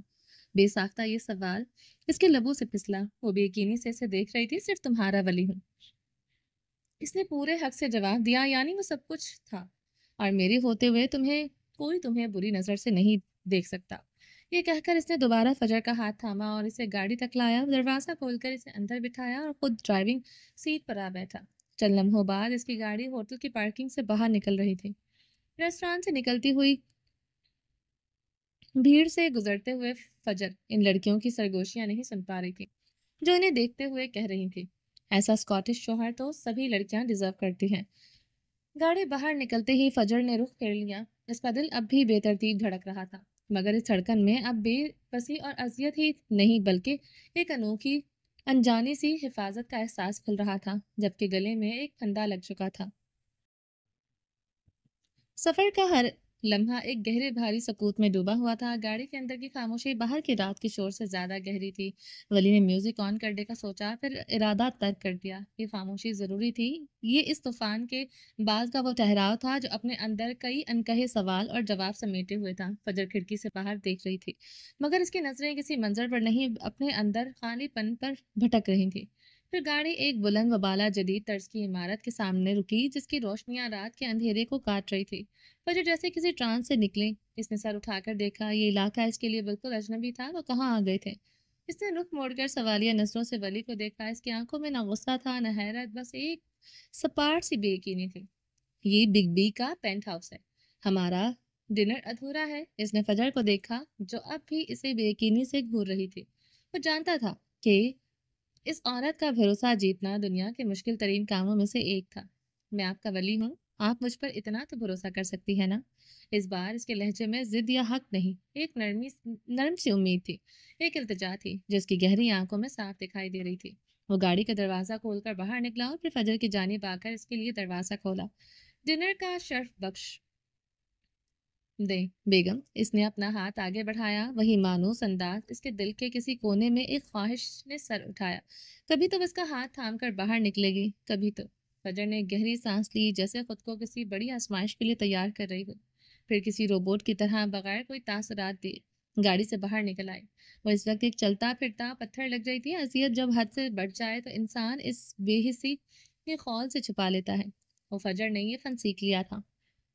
Speaker 1: بے ساختہ یہ سوال اس کے لبوں سے پھسلا۔ وہ بے یقینی سے اسے دیکھ رہی تھی۔ صرف تمہارا ولی ہوں، اس نے پورے حق سے جواب دیا، یعنی وہ سب کچھ تھا، اور میرے ہوتے ہوئے کوئی تمہیں بری نظر سے نہیں دیکھ سکتا۔ یہ کہہ کر اس نے دوبارہ فجر کا ہاتھ تھاما اور اسے گاڑی تک لایا، دروازہ کھول کر اسے اندر بٹھایا اور خود ڈرائیونگ سیٹ پر آ بیٹھا۔ چند لمحوں بعد اس کی گاڑی ہوٹل کی پارکنگ سے باہر نکل رہی تھی۔ ریستوران سے نکلتی ہوئی بھیڑ سے گزرتے ہوئے فجر ان لڑکیوں کی سرگوشیاں نہیں سن پا رہی تھی جو انہیں دیکھتے ہوئے کہہ رہی تھی، ایسا اسکاٹش شوہر تو سبھی لڑکیاں ڈیزرو کرتی ہیں۔ گاڑی باہر نکلتے ہی فجر نے رخ پھیر لیا۔ اس کا دل اب بھی بے ترتیب دھڑک رہا تھا، مگر اس دھڑکن میں اب بے بسی اور اذیت ہی نہیں بلکہ ایک انوکھی انجانی سی حفاظت کا احساس کھل رہا تھا، جبکہ گلے میں ایک پھندا لگ چکا تھا۔ سفر کا ہر لمحہ ایک گہرے بھاری سکوت میں ڈوبا ہوا تھا۔ گاڑی کے اندر کی خاموشی باہر کی رات کے شور سے زیادہ گہری تھی۔ ولی نے میوزک آن کرنے کا سوچا، پھر ارادہ ترک کر دیا۔ یہ خاموشی ضروری تھی، یہ اس طوفان کے بعد کا وہ ٹھہراؤ تھا جو اپنے اندر کئی انکہے سوال اور جواب سمیٹے ہوئے تھا۔ فجر کھڑکی سے باہر دیکھ رہی تھی، مگر اس کی نظریں کسی منظر پر نہیں، اپنے اندر خالی پن پر بھٹک رہی تھی۔ پھر گاڑی ایک بلند و بالا جدید طرز کی عمارت کے سامنے رکی جس کی روشنیاں رات کے اندھیرے کو کاٹ رہی تھی۔ فجر جیسے کسی ٹرانس سے نکلے، اس نے سر اٹھا کر دیکھا۔ یہ علاقہ اس کے لیے بالکل اجنبی تھا۔ وہ کہاں آ گئے تھے؟ اس نے رخ موڑ کر سوالیہ نظروں سے ولی کو دیکھا۔ اس کی آنکھوں میں نہ غصہ تھا نہ حیرت، بس ایک سپاٹ سی بے یقینی تھی۔ یہ بگ بی کا پینٹ ہاؤس ہے، ہمارا ڈنر ادھورا ہے۔ اس نے فجر کو دیکھا جو اب بھی اسے بے یقینی سے گھور رہی تھی۔ وہ جانتا تھا کہ اس عورت کا بھروسہ جیتنا دنیا کے مشکل ترین کاموں میں سے ایک تھا۔ میں آپ کا ولی ہوں، آپ مجھ پر اتنا تو بھروسہ کر سکتی ہے نا؟ اس بار اس کے لہجے میں ضد یا حق نہیں، ایک نرم سی امید تھی، ایک التجا تھی جو اس کی گہری آنکھوں میں صاف دکھائی دے رہی تھی۔ وہ گاڑی کا دروازہ کھول کر باہر نکلا اور پھر فجر کی جانب آ کر اس کے لیے دروازہ کھولا۔ ڈنر کا شرف بخش دیں بیگم، اس نے اپنا ہاتھ آگے بڑھایا، وہی مانوس انداز، اس کے دل کے کسی کونے میں ایک خواہش نے سر اٹھایا۔ کبھی تو اس کا ہاتھ تھام کر باہر نکلے گی، کبھی تو۔ فجر نے گہری سانس لی، جیسے خود کو کسی بڑی آزمائش کے لیے تیار کر رہی ہو، پھر کسی روبوٹ کی طرح بغیر کوئی تاثرات دیے گاڑی سے باہر نکل آئی۔ وہ اس وقت ایک چلتا پھرتا پتھر لگ رہی تھی۔ اذیت جب حد سے بڑھ جائے تو انسان اس بے حسی کے خول سے چھپا لیتا ہے۔ وہ فجر نے یہ فن سیکھ لیا تھا،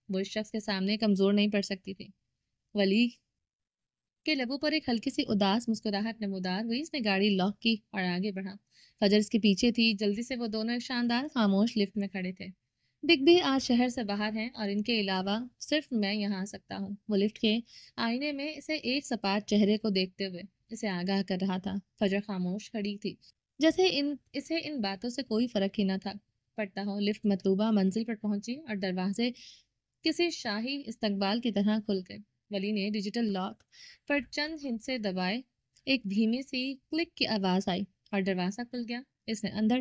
Speaker 1: وہ اس شخص کے سامنے کمزور نہیں پڑ سکتی تھی۔ ولی کے لبوں پر ایک ہلکی سی اداس مسکراہٹ نمودار ہوئی۔ اس نے گاڑی لاک کی اور آگے بڑھا۔ فجر اس کے پیچھے تھی۔ جلدی سے وہ دونوں ایک شاندار خاموش لفٹ میں کھڑے تھے۔ بگ بھی آج شہر سے باہر ہیں اور ان کے علاوہ صرف میں یہاں آ سکتا ہوں۔ وہ لفٹ کے آئینے میں اسے ایک سپاٹ چہرے کو دیکھتے ہوئے اسے آگاہ کر رہا تھا۔ فجر خاموش کھڑی تھی، جیسے اسے ان باتوں سے کوئی فرق ہی نہ تھا پڑتا ہو۔ لفٹ مطلوبہ منزل پر پہنچی اور دروازے کسی شاہی استقبال کی طرح کھل گئے۔ ولی نے ڈیجیٹل لاک پر چند ہندسے دبائے، ایک دھیمی سی کلک کی آواز آئی اور دروازہ کھل گیا۔ اس نے اندر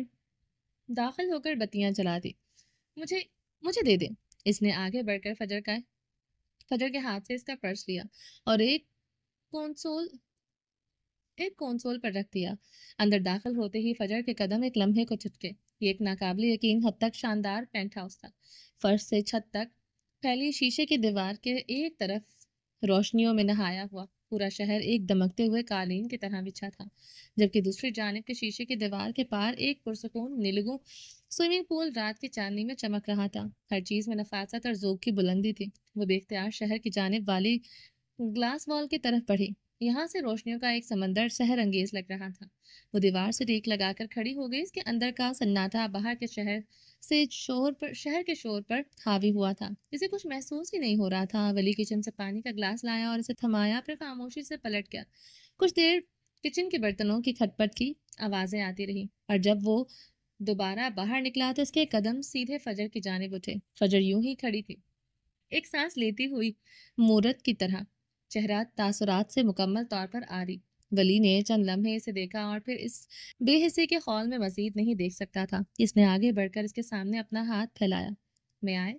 Speaker 1: داخل ہو کر بتیاں جلا دی۔ مجھے مجھے دے دے۔ اس نے آگے بڑھ کر فجر کے ہاتھ سے اس کا پرس لیا اور ایک کنسول پر رکھ دیا۔ اندر داخل ہوتے ہی فجر کے قدم ایک لمحے کو چھٹکے۔ یہ ایک ناقابل یقین حد تک شاندار پینٹ ہاؤس تھا۔ فرش سے چھت تک پھیلی شیشے کی دیوار کے ایک طرف روشنیوں میں نہایا ہوا پورا شہر ایک دمکتے ہوئے قالین کی طرح بچھا تھا، جبکہ دوسری جانب کے شیشے کی دیوار کے پار ایک پرسکون نیلگوں سوئمنگ پول رات کی چاندنی میں چمک رہا تھا۔ ہر چیز میں نفاست اور ذوق کی بلندی تھی۔ وہ بے اختیار شہر کی جانب والی گلاس وال کی طرف بڑھی۔ یہاں سے روشنیوں کا ایک سمندر سحر انگیز لگ رہا تھا۔ وہ دیوار سے ٹیک لگا کر کھڑی ہو گئی۔ اس کے اندر کا سناٹا باہر کے شہر کے شور پر حاوی ہوا تھا۔ اسے کچھ محسوس ہی نہیں ہو رہا تھا۔ ولی کچن سے پانی کا گلاس لایا اور اسے تھمایا، پھر خاموشی سے پلٹ گیا۔ کچھ دیر کچن کے برتنوں کی کھٹ پٹ کی آوازیں آتی رہی اور جب وہ دوبارہ باہر نکلا تو اس کے قدم سیدھے فجر کی جانب اٹھے۔ فجر یوں ہی کھڑی تھی، ایک سانس لیتی ہوئی مورت کی طرح، چہرہ تاثرات سے مکمل طور پر عاری۔ ولی نے چند لمحے اسے دیکھا اور پھر اس بے حسی کے خول میں مزید نہیں دیکھ سکتا تھا۔ اس نے آگے بڑھ کر اس کے سامنے اپنا ہاتھ پھیلایا۔ میں آئے؟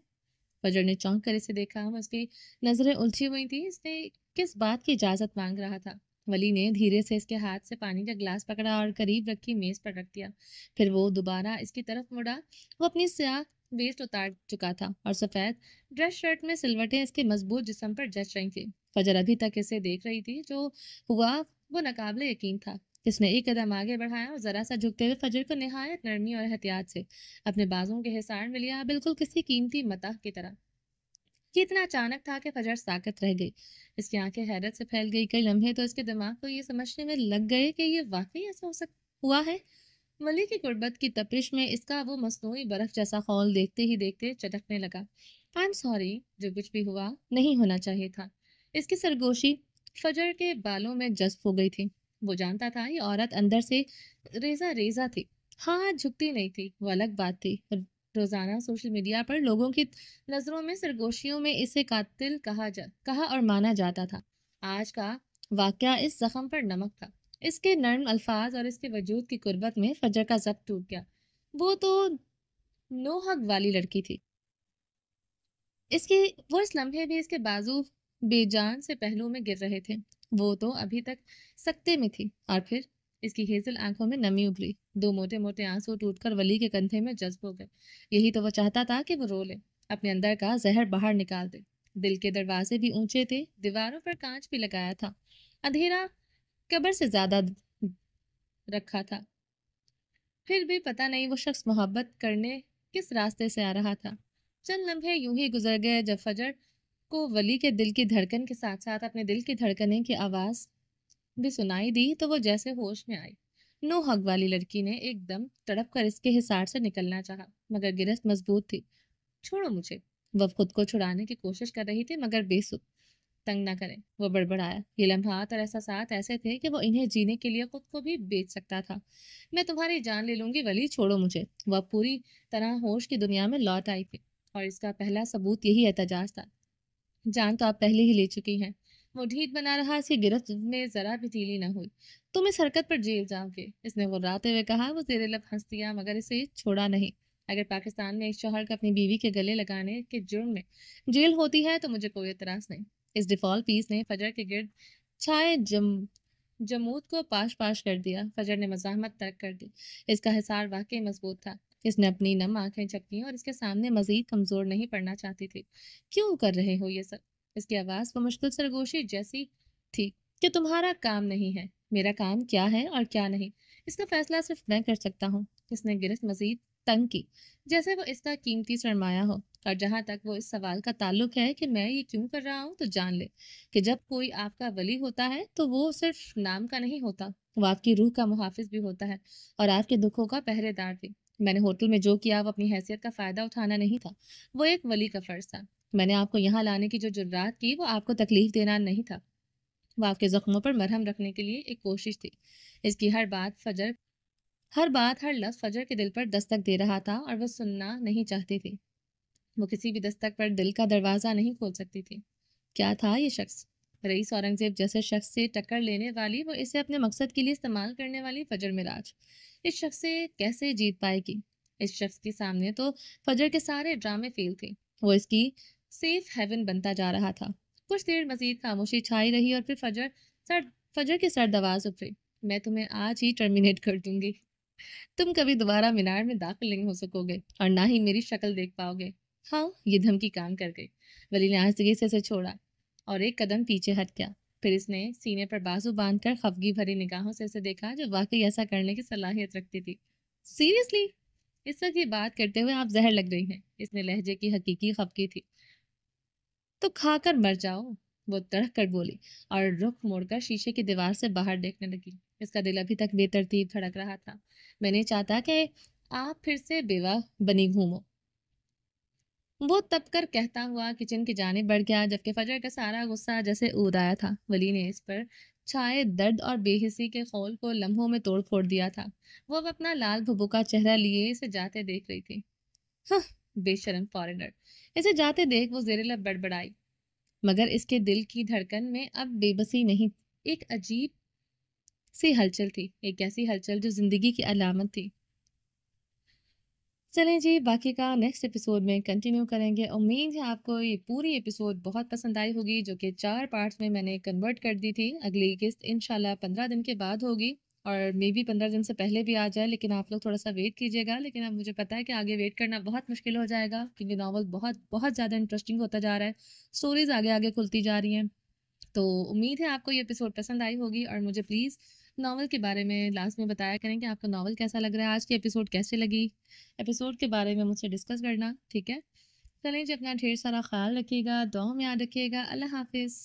Speaker 1: فجر نے چونک کر اسے دیکھا۔ اس کی نظریں الجھی ہوئی تھی۔ اس نے کس بات کی اجازت مانگ رہا تھا؟ ولی نے دھیرے سے اس کے ہاتھ سے پانی کا گلاس پکڑا اور قریب رکھی میز پر رکھ دیا۔ پھر وہ دوبارہ اس کی طرف مڑا۔ وہ اپنی سیاہ ویسٹ اتار چکا تھا اور سفید ڈریس شرٹ میں سلوٹیں اس کے مضبوط جسم پر جچ رہی تھیں۔ فجر ابھی تک اسے دیکھ رہی تھی۔ جو ہوا وہ ناقابل یقین تھا۔ اس نے ایک قدم آگے بڑھایا اور ذرا سا جھکتے ہوئے فجر کو نہایت نرمی اور احتیاط سے اپنے بازوؤں کے حصار میں لیا، بالکل کسی قیمتی متاح کی طرح۔ یہ اتنا اچانک تھا کہ فجر ساکت رہ گئی۔ اس کی آنکھیں حیرت سے پھیل گئی۔ کئی لمحے تو اس کے دماغ کو یہ سمجھنے میں لگ گئے کہ یہ واقعی ایسا ہوا ہے۔ ولی کی قربت کی تپش میں اس کا وہ مصنوعی برف جیسا خول دیکھتے ہی دیکھتے چٹکنے لگا۔ I'm sorry، جو کچھ بھی ہوا نہیں ہونا چاہیے تھا۔ اس کی سرگوشی فجر کے بالوں میں جذب ہو گئی تھی۔ وہ جانتا تھا یہ عورت اندر سے ریزہ ریزہ تھی، ہاں جھکتی نہیں تھی، وہ الگ بات تھی۔ روزانہ سوشل میڈیا پر لوگوں کی نظروں میں سرگوشیوں میں اسے قاتل کہا اور مانا جاتا تھا۔ آج کا واقعہ اس زخم پر نمک تھا۔ اس کے نرم الفاظ اور اس کے وجود کی قربت میں فجر کا ضبط ٹوٹ گیا۔ وہ تو نو حق والی لڑکی تھی۔ وہ اس لمحے بھی اس کے بازو بے جان سے پہلو میں گر رہے تھے۔ وہ تو ابھی تک سکتے میں تھی اور پھر اس کی ہیزل آنکھوں میں نمی ابھری۔ دو موٹے موٹے آنسو ٹوٹ کر ولی کے کندھے میں جذب ہو گئے۔ یہی تو وہ چاہتا تھا کہ وہ رو لے، اپنے اندر کا زہر باہر نکال دے۔ دل کے دروازے بھی اونچے تھے، دیواروں پر کانچ بھی لگایا تھا، اندھیرا قبر سے زیادہ رکھا تھا۔ پھر بھی پتہ نہیں وہ شخص محبت کرنے کس راستے سے آ رہا تھا۔ چند لمحے یوں ہی گزر گئے۔ جب فجر کو ولی کے دل کی دھڑکن کے ساتھ ساتھ اپنے دل کی دھڑکنیں کی آواز بھی سنائی دی تو وہ جیسے ہوش میں آئی۔ نو حق والی لڑکی نے ایک دم تڑپ کر اس کے حصار سے نکلنا چاہا، مگر گرفت مضبوط تھی۔ چھوڑو مجھے۔ وہ خود کو چھڑانے کی کوشش کر رہی تھی مگر بے سود۔ تنگ نہ کریں، وہ بڑبڑایا۔ یہ لمحات اور احساسات ایسے تھے کہ وہ انہیں جینے کے لیے خود کو بھی بیچ سکتا تھا۔ میں تمہاری جان لے لوں گی ولی، چھوڑو مجھے۔ وہ اب پوری طرح ہوش کی دنیا میں لوٹ آئی تھی، اور اس کا پہلا ثبوت یہی احتجاج تھا۔ جان تو آپ پہلے ہی لے چکی ہیں۔ وہ ڈھیٹ بنا رہا، اس کی گرفت میں ذرا بھی ڈھیلی نہ ہوئی۔ تم اس حرکت پر جیل جاؤ گے، اس نے غراتے ہوئے کہا۔ وہ زیر لب ہنس دیا، مگر اسے چھوڑا نہیں۔ اگر پاکستان میں ایک شوہر کو اپنی بیوی کے گلے لگانے کے جرم میں جیل ہوتی ہے تو مجھے کوئی اعتراض نہیں۔ اس ڈیفالٹ پیس نے فجر کے گرد چھائے جمود کو پاش پاش کر دیا۔ فجر نے مزاحمت ترک کر دی۔ اس کا حصار واقعی مضبوط تھا۔ اس نے اپنی نم آنکھیں جھپکیں اور اس کے سامنے مزید کمزور نہیں پڑنا چاہتی تھی۔ کیوں کر رہے ہو یہ سب؟ اس کی آواز کو مشکل سرگوشی جیسی تھی کہ تمہارا کام نہیں ہے۔ میرا کام کیا ہے اور کیا نہیں، اس کا فیصلہ صرف میں کر سکتا ہوں۔ اس نے گرفت مزید تنگ کی، جیسے وہ اس کا قیمتی سرمایہ ہو۔ اور جہاں تک وہ اس سوال کا تعلق ہے کہ میں یہ کیوں کر رہا ہوں، تو جان لے کہ جب کوئی آپ کا ولی ہوتا ہے تو وہ صرف نام کا نہیں ہوتا، وہ آپ کی روح کا محافظ بھی ہوتا ہے اور آپ کے دکھوں کا پہرے دار بھی۔ میں نے ہوٹل میں جو کیا وہ اپنی حیثیت کا فائدہ اٹھانا نہیں تھا، وہ ایک ولی کا فرض تھا۔ میں نے آپ کو یہاں لانے کی جو جرات کی وہ آپ کو تکلیف دینا نہیں تھا، وہ آپ کے زخموں پر مرہم رکھنے کے لیے ایک کوشش تھی۔ اس کی ہر بات ہر لفظ فجر کے دل پر دستک دے رہا تھا، اور وہ سننا نہیں چاہتی تھی۔ وہ کسی بھی دستک پر دل کا دروازہ نہیں کھول سکتی تھی۔ کیا تھا یہ شخص؟ رئیس اورنگزیب جیسے شخص سے ٹکر لینے والی، وہ اسے اپنے مقصد کے لیے استعمال کرنے والی فجر مراج، اس شخص سے کیسے جیت پائے گی؟ اس شخص کے سامنے تو فجر کے سارے ڈرامے فیل تھے۔ وہ اس کی سیف ہیون بنتا جا رہا تھا۔ کچھ دیر مزید خاموشی چھائی رہی، اور پھر فجر کے سرد آواز ابھری۔ میں تمہیں آج ہی ٹرمینیٹ کر دوں گی۔ تم کبھی دوبارہ مینار میں داخل نہیں ہو سکو گے، اور نہ ہی میری شکل دیکھ پاؤ گے۔ ہاں، یہ دھمکی کام کر گئی۔ ولی نے آہستگی سے اسے چھوڑا اور ایک قدم پیچھے ہٹ گیا۔ پھر اس نے سینے پر بازو باندھ کر خفگی بھری نگاہوں سے اسے دیکھا، جو واقعی ایسا کرنے کی صلاحیت رکھتی تھی۔ سیریسلی؟ اس وقت یہ بات کرتے ہوئے آپ زہر لگ رہی ہیں، اس نے لہجے کی حقیقی خفگی تھی۔ تو کھا کر مر جاؤ، وہ تڑک کر بولی، اور رخ موڑ کر شیشے کی دیوار سے باہر دیکھنے لگی۔ اس کا دل ابھی تک بے ترتیب دھڑک رہا تھا۔ میں نہیں چاہتا کہ آپ پھر سے بیوہ بنی گھومو، وہ تپ کر کہتا ہوا کچن کی جانب بڑھ گیا، جبکہ فجر کا سارا غصہ جیسے اود آیا تھا۔ ولی نے اس پر چھائے درد اور بے حسی کے خول کو لمحوں میں توڑ پھوڑ دیا تھا۔ وہ اب اپنا لال بھبکا چہرہ لیے اسے جاتے دیکھ رہی تھی۔ ہاں، بے شرم فارنر، اسے جاتے دیکھ وہ زیر لب بڑبڑائی، مگر اس کے دل کی دھڑکن میں اب بے بسی نہیں، ایک عجیب سی ہلچل تھی، ایک ایسی ہلچل جو زندگی کی علامت تھی۔ چلیں جی، باقی کا نیکسٹ ایپیسوڈ میں کنٹینیو کریں گے۔ امید ہے آپ کو یہ پوری ایپیسوڈ بہت پسند آئی ہوگی، جو کہ 4 پارٹس میں نے کنورٹ کر دی تھی۔ اگلی قسط انشاءاللہ 15 دن کے بعد ہوگی، اور مے بی 15 دن سے پہلے بھی آ جائے، لیکن آپ لوگ تھوڑا سا ویٹ کیجیے گا۔ لیکن اب مجھے پتا ہے کہ آگے ویٹ کرنا بہت مشکل ہو جائے گا، کیونکہ ناول بہت بہت زیادہ انٹرسٹنگ ہوتا جا رہا ہے، سٹوریز آگے آگے کھلتی جا رہی ہیں۔ تو امید ہے آپ کو یہ ایپیسوڈ پسند آئی ہوگی، اور مجھے پلیز ناول کے بارے میں لاسٹ میں بتایا کریں کہ آپ کو ناول کیسا لگ رہا ہے، آج کی ایپیسوڈ کیسے لگی، ایپیسوڈ کے بارے میں مجھ سے ڈسکس کرنا، ٹھیک ہے؟ چلیں جی، اپنا ڈھیر سارا خیال رکھیے گا، دعاؤں میں یاد رکھیے گا۔ اللہ حافظ۔